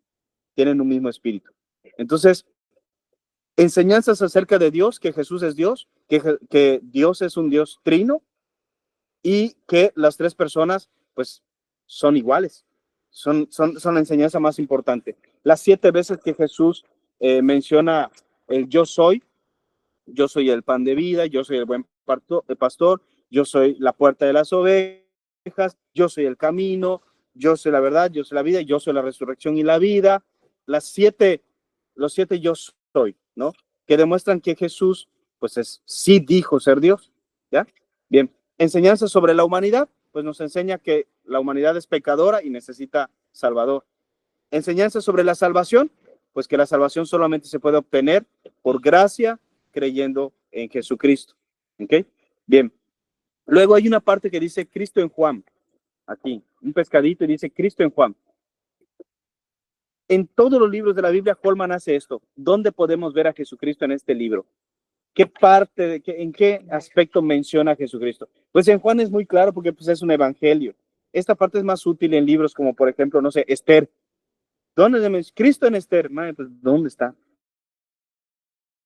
Tienen un mismo espíritu. Entonces, enseñanzas acerca de Dios, que Jesús es Dios, que Dios es un Dios trino y que las 3 personas, pues, son iguales. Son la enseñanza más importante. Las 7 veces que Jesús menciona el yo soy el pan de vida, yo soy el buen pastor, yo soy la puerta de las ovejas, yo soy el camino, yo soy la verdad, yo soy la vida, yo soy la resurrección y la vida. Los 7 yo soy, ¿no? Que demuestran que Jesús, pues sí dijo ser Dios, ¿ya? Bien, enseñanza sobre la humanidad, pues nos enseña que la humanidad es pecadora y necesita Salvador. Enseñanza sobre la salvación, pues que la salvación solamente se puede obtener por gracia, creyendo en Jesucristo. ¿Ok? Bien. Luego hay una parte que dice Cristo en Juan. Aquí, un pescadito y dice Cristo en Juan. En todos los libros de la Biblia, Holman hace esto. ¿Dónde podemos ver a Jesucristo en este libro? ¿Qué parte, en qué aspecto menciona a Jesucristo? Pues en Juan es muy claro porque pues, es un evangelio. Esta parte es más útil en libros como, por ejemplo, no sé, Esther. ¿Dónde Cristo en Esther? Madre, pues, ¿dónde está?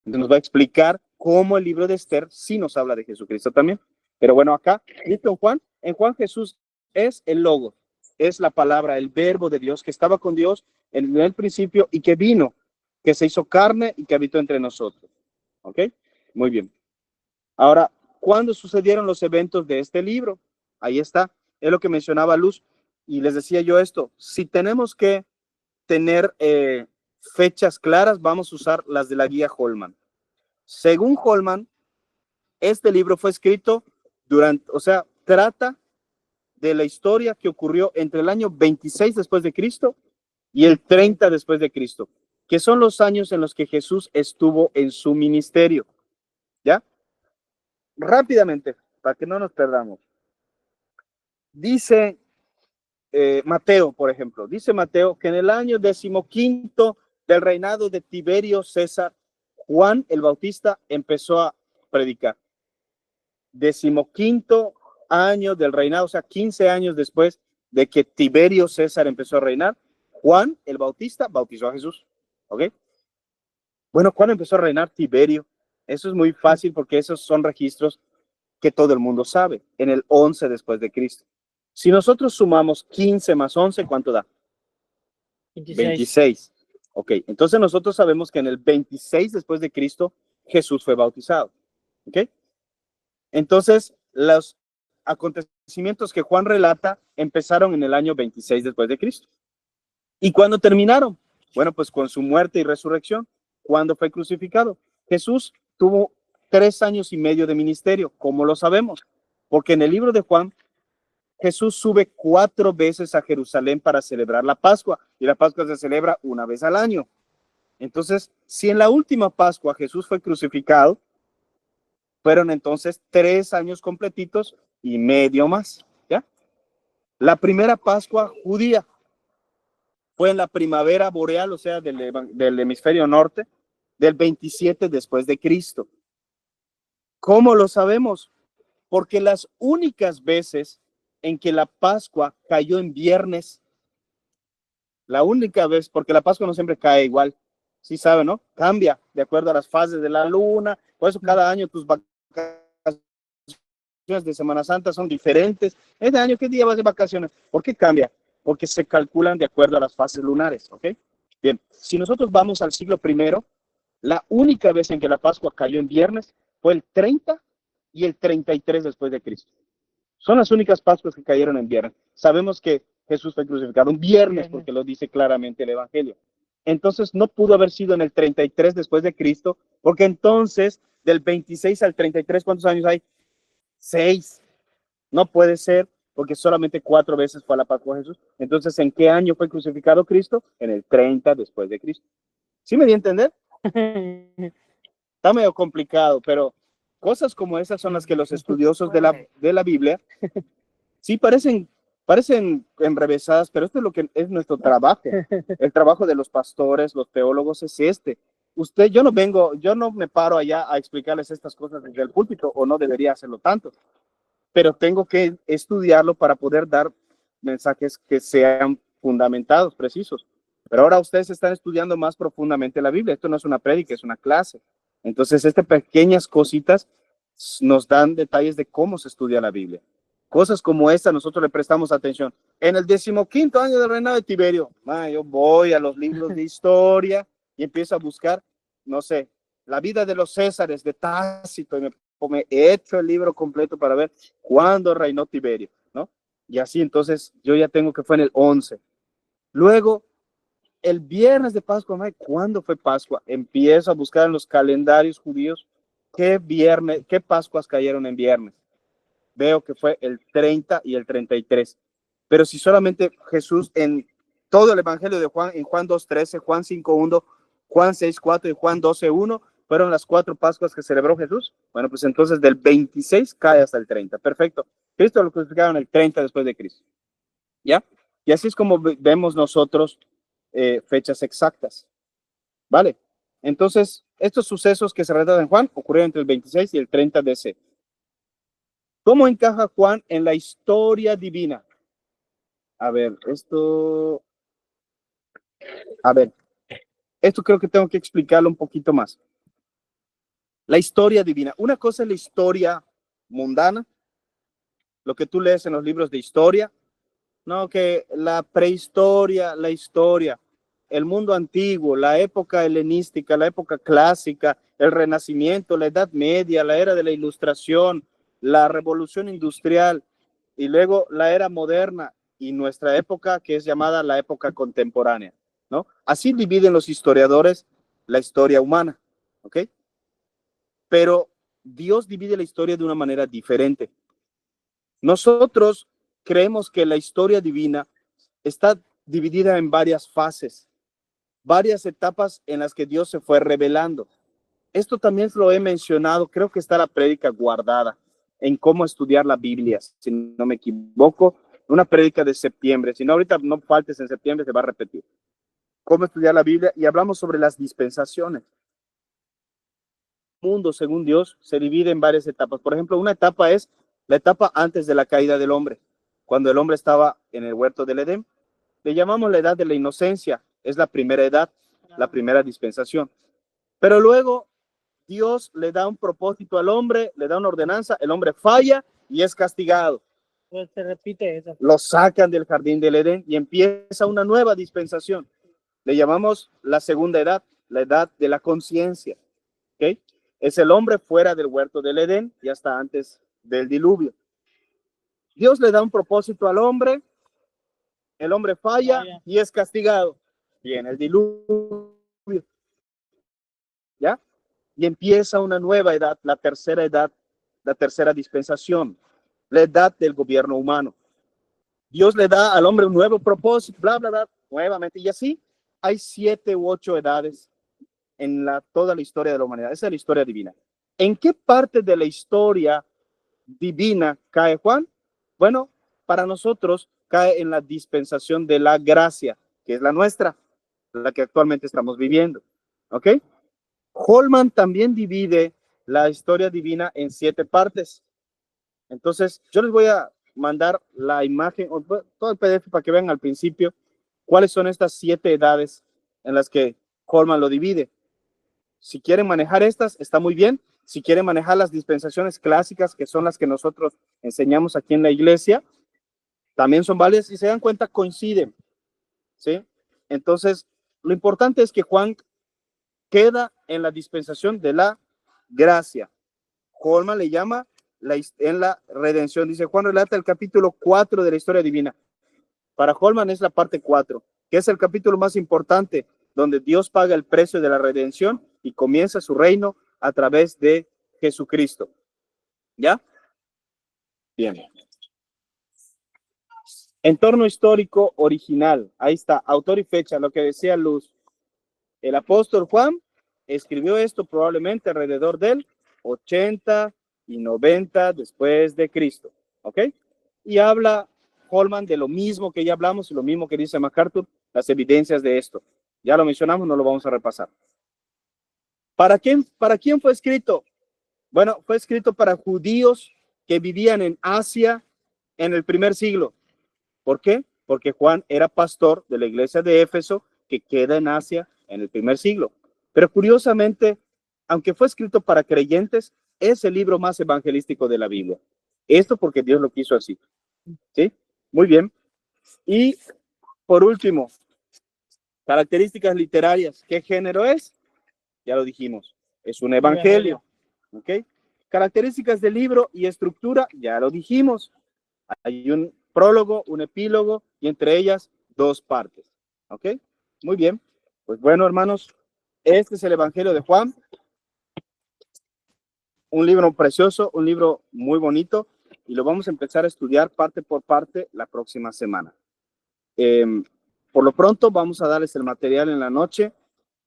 Entonces nos va a explicar cómo el libro de Esther sí nos habla de Jesucristo también. Pero bueno, acá, ¿listo, Juan? En Juan Jesús es el Logos, es la palabra, el verbo de Dios que estaba con Dios en el principio y que vino, que se hizo carne y que habitó entre nosotros. ¿Ok? Muy bien. Ahora, ¿cuándo sucedieron los eventos de este libro? Ahí está, es lo que mencionaba Luz. Y les decía yo esto, si tenemos que tener fechas claras, vamos a usar las de la guía Holman. Según Holman, este libro fue escrito trata de la historia que ocurrió entre el año 26 después de Cristo y el 30 después de Cristo, que son los años en los que Jesús estuvo en su ministerio. ¿Ya? Rápidamente, para que no nos perdamos. Dice Mateo, por ejemplo, dice Mateo que en el año 15 del reinado de Tiberio César, Juan el Bautista empezó a predicar. 15 año del reinado, o sea, 15 años después de que Tiberio César empezó a reinar, Juan el Bautista bautizó a Jesús. ¿Ok? Bueno, ¿cuándo empezó a reinar Tiberio? Eso es muy fácil porque esos son registros que todo el mundo sabe, en el 11 después de Cristo. Si nosotros sumamos 15 más 11, ¿cuánto da? 26. Ok, entonces nosotros sabemos que en el 26 después de Cristo, Jesús fue bautizado. Ok, entonces los acontecimientos que Juan relata empezaron en el año 26 después de Cristo. ¿Y cuándo terminaron? Bueno, pues con su muerte y resurrección. ¿Cuándo fue crucificado? Jesús tuvo 3 años y medio de ministerio. ¿Cómo lo sabemos? Porque en el libro de Juan, Jesús sube 4 veces a Jerusalén para celebrar la Pascua, y la Pascua se celebra una vez al año. Entonces, si en la última Pascua Jesús fue crucificado, fueron entonces 3 años completitos y medio más, ¿ya? La primera Pascua judía fue en la primavera boreal, o sea, del hemisferio norte, del 27 después de Cristo. ¿Cómo lo sabemos? Porque las únicas veces en que la Pascua cayó en viernes, la única vez, porque la Pascua no siempre cae igual, sí sabe, ¿no? Cambia de acuerdo a las fases de la luna, por eso cada año tus vacaciones de Semana Santa son diferentes. Este año, ¿qué día vas de vacaciones? ¿Por qué cambia? Porque se calculan de acuerdo a las fases lunares, ¿ok? Bien, si nosotros vamos al siglo I, la única vez en que la Pascua cayó en viernes fue el 30 y el 33 después de Cristo. Son las únicas Pascuas que cayeron en viernes. Sabemos que Jesús fue crucificado un viernes porque lo dice claramente el Evangelio. Entonces no pudo haber sido en el 33 después de Cristo, porque entonces del 26 al 33, ¿cuántos años hay? 6. No puede ser, porque solamente 4 veces fue a la Pascua Jesús. Entonces, ¿en qué año fue crucificado Cristo? En el 30 después de Cristo. ¿Sí me di a entender? Está medio complicado, pero cosas como esas son las que los estudiosos de la Biblia sí parecen enrevesadas, pero esto es lo que es nuestro trabajo. El trabajo de los pastores, los teólogos es este. Yo no me paro allá a explicarles estas cosas desde el púlpito, o no debería hacerlo tanto, pero tengo que estudiarlo para poder dar mensajes que sean fundamentados, precisos. Pero ahora ustedes están estudiando más profundamente la Biblia. Esto no es una prédica, es una clase. Entonces, estas pequeñas cositas nos dan detalles de cómo se estudia la Biblia. Cosas como esta nosotros le prestamos atención. En el 15º año del reinado de Tiberio, yo voy a los libros de historia y empiezo a buscar, no sé, la vida de los Césares, de Tácito, y me he hecho el libro completo para ver cuándo reinó Tiberio, ¿no? Y así entonces yo ya tengo que fue en el 11. Luego, el viernes de Pascua, ¿cuándo fue Pascua? Empiezo a buscar en los calendarios judíos qué Pascuas cayeron en viernes. Veo que fue el 30 y el 33. Pero si solamente Jesús en todo el Evangelio de Juan, en Juan 2:13, Juan 5:1, Juan 6:4 y Juan 12:1, fueron las 4 Pascuas que celebró Jesús. Bueno, pues entonces del 26 cae hasta el 30. Perfecto. Cristo lo crucificaron el 30 después de Cristo. ¿Ya? Y así es como vemos nosotros fechas exactas. ¿Vale? Entonces, estos sucesos que se relatan en Juan ocurrieron entre el 26 y el 30 DC. ¿Cómo encaja Juan en la historia divina? A ver, esto creo que tengo que explicarlo un poquito más. La historia divina. Una cosa es la historia mundana, lo que tú lees en los libros de historia, no, que la prehistoria, la historia, el mundo antiguo, la época helenística, la época clásica, el Renacimiento, la Edad Media, la era de la Ilustración, la Revolución Industrial, y luego la era moderna y nuestra época, que es llamada la época contemporánea, ¿no? Así dividen los historiadores la historia humana, ¿ok? Pero Dios divide la historia de una manera diferente. Nosotros creemos que la historia divina está dividida en varias fases, varias etapas en las que Dios se fue revelando. Esto también lo he mencionado, creo que está la prédica guardada en cómo estudiar la Biblia, si no me equivoco, una prédica de septiembre. Si no, ahorita no faltes en septiembre, se va a repetir. Cómo estudiar la Biblia, y hablamos sobre las dispensaciones. El mundo, según Dios, se divide en varias etapas. Por ejemplo, una etapa es la etapa antes de la caída del hombre. cuando el hombre estaba en el huerto del Edén. Le llamamos la edad de la inocencia, es la primera edad, la primera dispensación. Pero luego Dios le da un propósito al hombre, le da una ordenanza, el hombre falla y es castigado. Pues se repite eso. Lo sacan del jardín del Edén y empieza una nueva dispensación. Le llamamos la segunda edad, la edad de la conciencia. ¿Okay? Es el hombre fuera del huerto del Edén y hasta antes del diluvio. Dios le da un propósito al hombre, el hombre falla y es castigado. Viene el diluvio. ¿Ya? Y empieza una nueva edad, la tercera dispensación, la edad del gobierno humano. Dios le da al hombre un nuevo propósito, bla, bla, bla, nuevamente. Y así hay 7 u 8 edades en toda la historia de la humanidad. Esa es la historia divina. ¿En qué parte de la historia divina cae Juan? Bueno, para nosotros cae en la dispensación de la gracia, que es la nuestra, la que actualmente estamos viviendo. ¿Ok? Holman también divide la historia divina en 7 partes. Entonces, yo les voy a mandar la imagen, todo el PDF para que vean al principio cuáles son estas 7 edades en las que Holman lo divide. Si quieren manejar estas, está muy bien. Si quieren manejar las dispensaciones clásicas, que son las que nosotros enseñamos aquí en la iglesia, también son válidas. Si se dan cuenta, coinciden. ¿Sí? Entonces, lo importante es que Juan queda en la dispensación de la gracia. Holman le llama en la redención. Dice, Juan relata el capítulo 4 de la historia divina. Para Holman es la parte 4, que es el capítulo más importante, donde Dios paga el precio de la redención y comienza su reino a través de Jesucristo. ¿Ya? Bien. Entorno histórico original. Ahí está, autor y fecha, lo que decía Luz. El apóstol Juan escribió esto probablemente alrededor del 80 y 90 después de Cristo. ¿Ok? Y habla Holman de lo mismo que ya hablamos y lo mismo que dice MacArthur, las evidencias de esto. Ya lo mencionamos, no lo vamos a repasar. ¿Para quién fue escrito? Bueno, fue escrito para judíos que vivían en Asia en el primer siglo. ¿Por qué? Porque Juan era pastor de la iglesia de Éfeso, que queda en Asia en el primer siglo. Pero curiosamente, aunque fue escrito para creyentes, es el libro más evangelístico de la Biblia. Esto porque Dios lo quiso así. ¿Sí? Muy bien. Y por último, características literarias. ¿Qué género es? Ya lo dijimos. Es un evangelio. ¿Ok? Características del libro y estructura, ya lo dijimos. Hay un prólogo, un epílogo y entre ellas 2 partes. ¿Ok? Muy bien. Pues bueno, hermanos, este es el Evangelio de Juan. Un libro precioso, un libro muy bonito y lo vamos a empezar a estudiar parte por parte la próxima semana. Por lo pronto vamos a darles el material en la noche.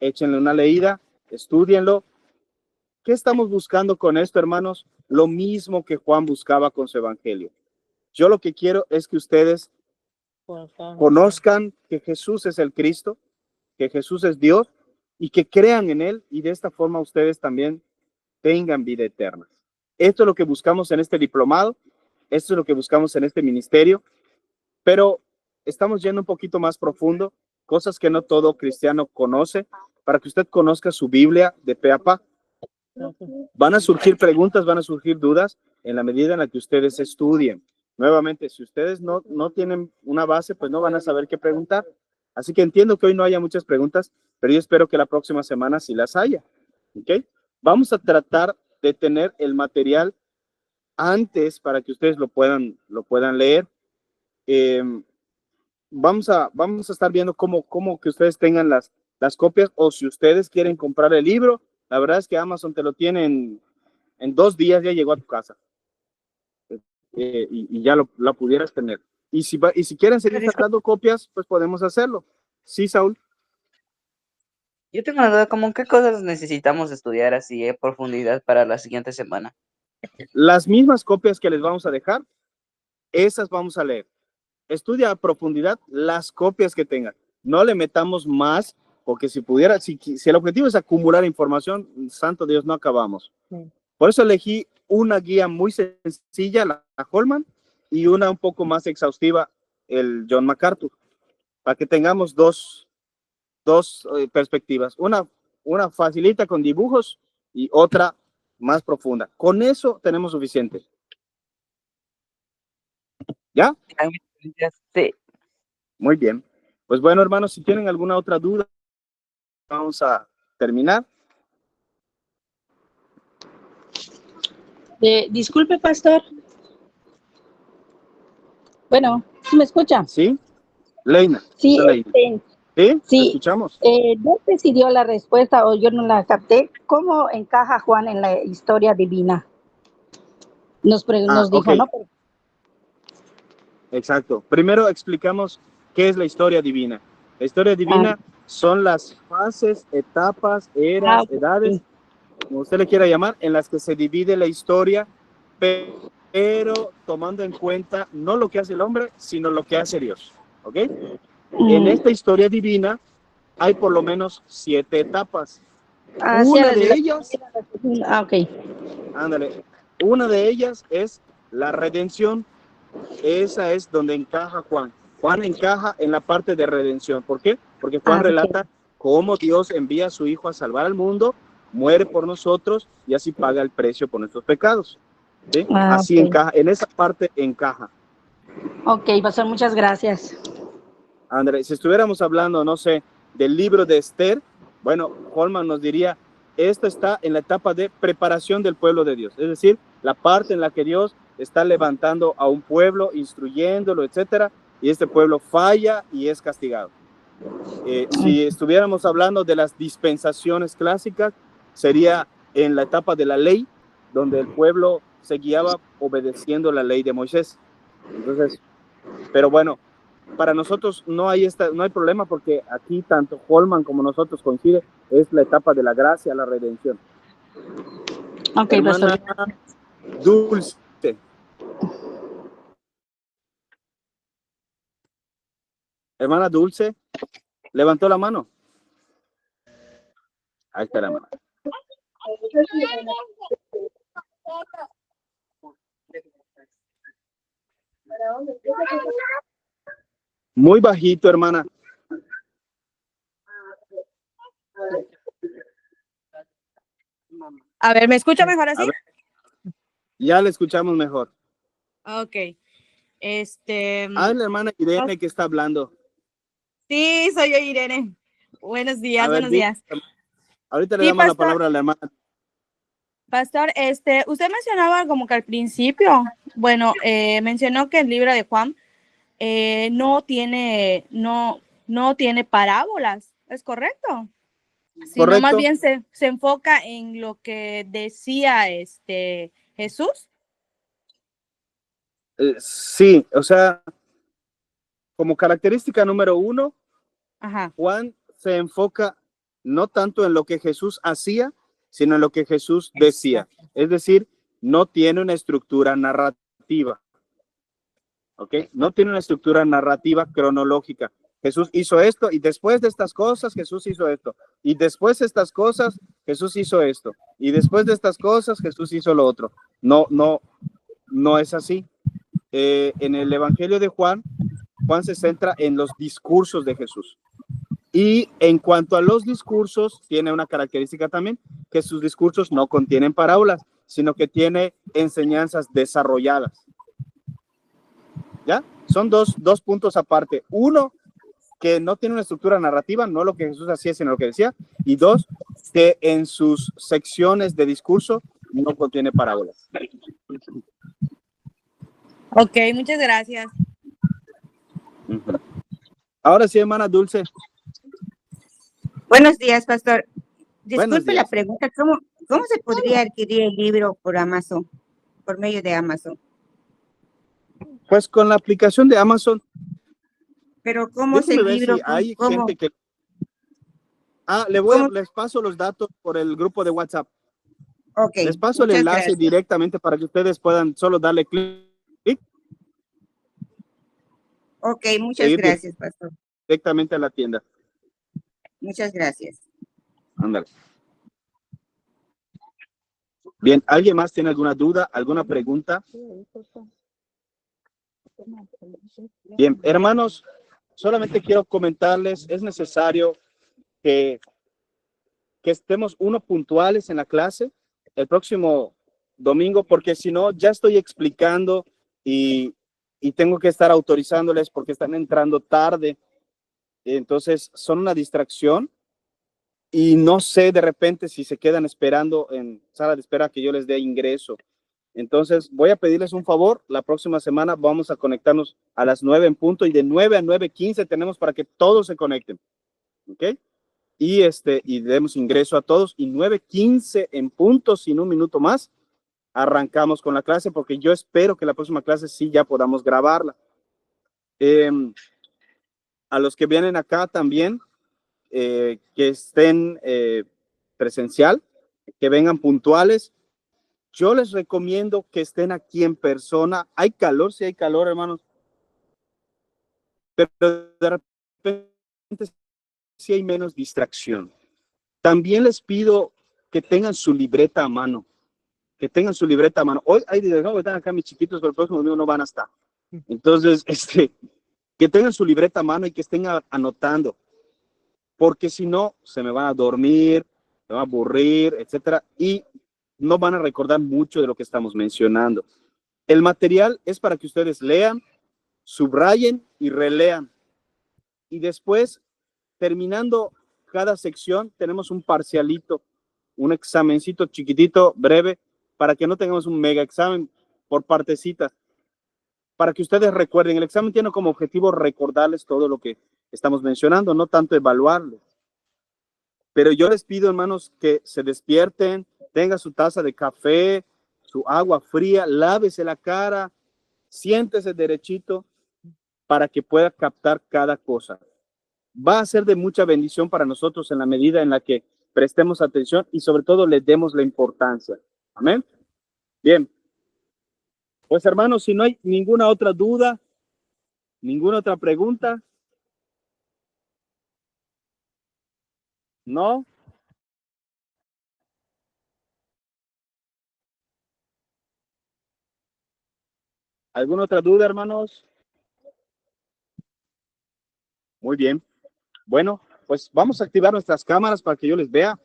Échenle una leída, estúdienlo. ¿Qué estamos buscando con esto, hermanos? Lo mismo que Juan buscaba con su Evangelio. Yo lo que quiero es que ustedes conozcan que Jesús es el Cristo, que Jesús es Dios y que crean en Él y de esta forma ustedes también tengan vida eterna. Esto es lo que buscamos en este diplomado, esto es lo que buscamos en este ministerio, pero estamos yendo un poquito más profundo, cosas que no todo cristiano conoce, para que usted conozca su Biblia de pe a pa. Van a surgir preguntas, van a surgir dudas en la medida en la que ustedes estudien. Nuevamente, si ustedes no tienen una base, pues no van a saber qué preguntar. Así que entiendo que hoy no haya muchas preguntas, pero yo espero que la próxima semana sí las haya. ¿Ok? Vamos a tratar de tener el material antes para que ustedes lo puedan leer. Vamos a estar viendo cómo que ustedes tengan las copias o si ustedes quieren comprar el libro. La verdad es que Amazon te lo tiene en 2 días, ya llegó a tu casa. Y ya la pudieras tener. Y si quieren seguir sacando copias, pues podemos hacerlo. Sí, Saúl. Yo tengo una duda, ¿cómo qué cosas necesitamos estudiar así en profundidad para la siguiente semana? Las mismas copias que les vamos a dejar, esas vamos a leer. Estudia a profundidad las copias que tengan. No le metamos más, porque si el objetivo es acumular información, santo Dios, no acabamos. Por eso elegí una guía muy sencilla, la Holman, y una un poco más exhaustiva, el John MacArthur, para que tengamos dos perspectivas. Una facilita con dibujos y otra más profunda. Con eso tenemos suficiente. ¿Ya? Sí. Muy bien. Pues bueno, hermanos, si tienen alguna otra duda, vamos a terminar. Disculpe, pastor. Bueno, ¿sí me escucha? ¿Sí? Leina. Sí, Leina. ¿Sí? ¿Te Sí. escuchamos? No sé si dio la respuesta o yo no la capté. ¿Cómo encaja Juan en la historia divina? Nos dijo, ok. ¿no? Exacto. Primero explicamos qué es la historia divina. La historia divina son las fases, etapas, eras, edades, como usted le quiera llamar, en las que se divide la historia, pero tomando en cuenta no lo que hace el hombre, sino lo que hace Dios. ¿Ok? En esta historia divina hay por lo menos 7 etapas. Una de ellas, ándale, una de ellas es la redención. Esa es donde encaja Juan. Juan encaja en la parte de redención. ¿Por qué? Porque Juan relata cómo Dios envía a su Hijo a salvar al mundo, muere por nosotros y así paga el precio por nuestros pecados. ¿Sí? Así encaja, en esa parte encaja. Ok, pastor, muchas gracias. André, si estuviéramos hablando, no sé, del libro de Esther, bueno, Holman nos diría, esto está en la etapa de preparación del pueblo de Dios, es decir, la parte en la que Dios está levantando a un pueblo, instruyéndolo, etcétera, y este pueblo falla y es castigado. Si estuviéramos hablando de las dispensaciones clásicas, sería en la etapa de la ley, donde el pueblo se guiaba obedeciendo la ley de Moisés. Entonces, pero bueno, para nosotros no hay problema, porque aquí tanto Holman como nosotros coincide, es la etapa de la gracia, la redención. Ok, hermana Dulce. Hermana Dulce, levantó la mano. Ahí está la mano. Muy bajito, hermana. A ver, ¿me escucha mejor así? Ya le escuchamos mejor. Ok. La hermana Irene que está hablando. Sí, soy yo, Irene. Buenos días, buenos días. Ahorita le damos la palabra a la hermana. Pastor, usted mencionaba como que al principio, bueno, mencionó que el libro de Juan no tiene parábolas, ¿es correcto? Sino más bien se enfoca en lo que decía Jesús. Sí, o sea, como característica número 1, Juan se enfoca no tanto en lo que Jesús hacía, sino en lo que Jesús decía. Es decir, no tiene una estructura narrativa. ¿Ok? No tiene una estructura narrativa cronológica. Jesús hizo esto y después de estas cosas Jesús hizo esto. Y después de estas cosas Jesús hizo esto. Y después de estas cosas Jesús hizo lo otro. No es así. En el Evangelio de Juan se centra en los discursos de Jesús. Y en cuanto a los discursos, tiene una característica también, que sus discursos no contienen parábolas, sino que tiene enseñanzas desarrolladas. ¿Ya? Son dos puntos aparte. Uno, que no tiene una estructura narrativa, no lo que Jesús hacía, sino lo que decía. Y 2, que en sus secciones de discurso no contiene parábolas. Ok, muchas gracias. Ahora sí, hermana Dulce. Buenos días, pastor. Buenos Disculpe días. la pregunta, ¿cómo se podría adquirir el libro por Amazon, por medio de Amazon? Pues con la aplicación de Amazon. Pero ¿cómo es el libro? Si hay gente que... les paso los datos por el grupo de WhatsApp. Ok. Les paso el enlace directamente para que ustedes puedan solo darle clic. Ok, muchas gracias, pastor. Directamente a la tienda. Muchas gracias. Ándale. Bien, ¿alguien más tiene alguna duda, alguna pregunta? Bien, hermanos, solamente quiero comentarles, es necesario que estemos puntuales en la clase el próximo domingo, porque si no, ya estoy explicando y tengo que estar autorizándoles porque están entrando tarde. Entonces, son una distracción y no sé de repente si se quedan esperando en sala de espera que yo les dé ingreso. Entonces, voy a pedirles un favor. La próxima semana vamos a conectarnos a las 9 en punto y de 9 a 9:15 tenemos para que todos se conecten. ¿Ok? Y demos ingreso a todos. Y 9:15 en punto, sin un minuto más, arrancamos con la clase porque yo espero que la próxima clase sí ya podamos grabarla. A los que vienen acá también, que estén presencial, que vengan puntuales. Yo les recomiendo que estén aquí en persona. Hay calor, sí hay calor, hermanos. Pero de repente sí hay menos distracción. También les pido que tengan su libreta a mano. Que tengan su libreta a mano. Hoy hay dirección, están acá mis chiquitos, pero el próximo domingo no van a estar. Entonces, que tengan su libreta a mano y que estén anotando. Porque si no, se me van a dormir, se van a aburrir, etcétera. Y no van a recordar mucho de lo que estamos mencionando. El material es para que ustedes lean, subrayen y relean. Y después, terminando cada sección, tenemos un parcialito, un examencito chiquitito, breve, para que no tengamos un mega examen por partecitas. Para que ustedes recuerden, el examen tiene como objetivo recordarles todo lo que estamos mencionando, no tanto evaluarlo. Pero yo les pido, hermanos, que se despierten, tenga su taza de café, su agua fría, lávese la cara, siéntese derechito para que pueda captar cada cosa. Va a ser de mucha bendición para nosotros en la medida en la que prestemos atención y sobre todo le demos la importancia. Amén. Bien. Pues hermanos, si no hay ninguna otra duda, ninguna otra pregunta, ¿no? ¿Alguna otra duda, hermanos? Muy bien. Bueno, pues vamos a activar nuestras cámaras para que yo les vea.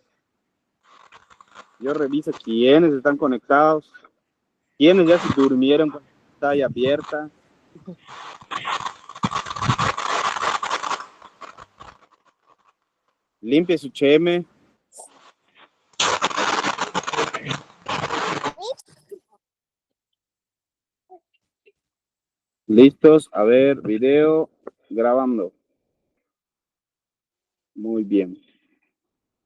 Yo reviso quiénes están conectados, quiénes ya se durmieron con la pantalla abierta. Limpie su CM. Listos, a ver, video, grabando. Muy bien.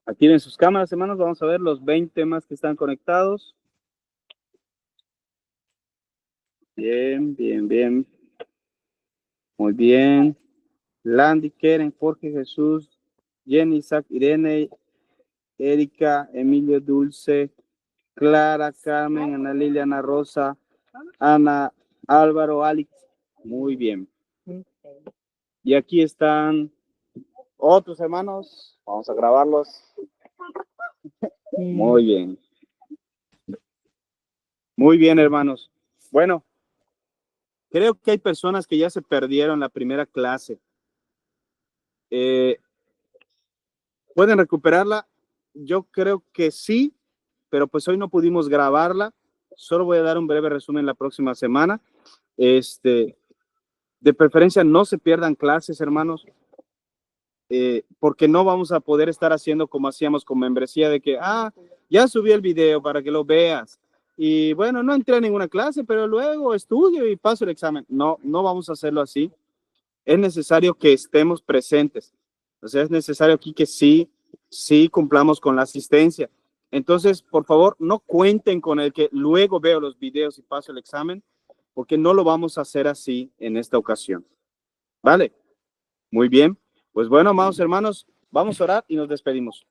Activen sus cámaras, hermanos. Vamos a ver los 20 más que están conectados. Bien, bien, bien. Muy bien. Landy, Keren, Jorge, Jesús, Jenny, Isaac, Irene, Erika, Emilio, Dulce, Clara, Carmen, Ana Lilia, Ana Rosa, Ana, Álvaro, Alex. Muy bien. Y aquí están otros hermanos. Vamos a grabarlos. Muy bien. Muy bien, hermanos. Bueno, creo que hay personas que ya se perdieron la primera clase. ¿Pueden recuperarla? Yo creo que sí, pero pues hoy no pudimos grabarla. Solo voy a dar un breve resumen la próxima semana. De preferencia, no se pierdan clases, hermanos, porque no vamos a poder estar haciendo como hacíamos con membresía de que, ya subí el video para que lo veas. Y bueno, no entré a ninguna clase, pero luego estudio y paso el examen. No, no vamos a hacerlo así. Es necesario que estemos presentes. O sea, es necesario aquí que sí cumplamos con la asistencia. Entonces, por favor, no cuenten con el que luego veo los videos y paso el examen, porque no lo vamos a hacer así en esta ocasión. ¿Vale? Muy bien. Pues bueno, amados hermanos, vamos a orar y nos despedimos.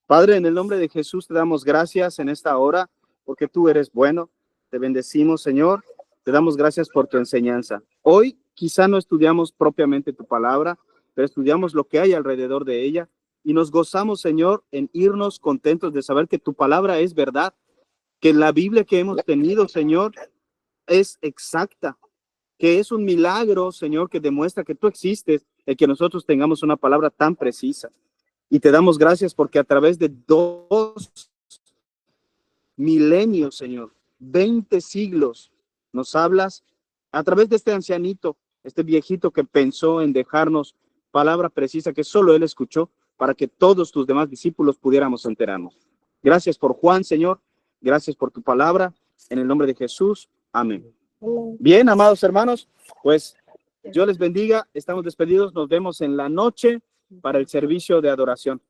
Padre, en el nombre de Jesús te damos gracias en esta hora, porque tú eres bueno. Te bendecimos, Señor. Te damos gracias por tu enseñanza. Hoy quizá no estudiamos propiamente tu palabra, pero estudiamos lo que hay alrededor de ella y nos gozamos, Señor, en irnos contentos de saber que tu palabra es verdad, que la Biblia que hemos tenido, Señor, es exacta, que es un milagro, Señor, que demuestra que tú existes, el que nosotros tengamos una palabra tan precisa. Y te damos gracias porque a través de 2 milenios, Señor, 20 siglos, nos hablas a través de este ancianito, este viejito que pensó en dejarnos palabra precisa que solo él escuchó para que todos tus demás discípulos pudiéramos enterarnos. Gracias por Juan, Señor. Gracias por tu palabra. En el nombre de Jesús. Amén. Bien, amados hermanos, pues Dios les bendiga. Estamos despedidos. Nos vemos en la noche para el servicio de adoración.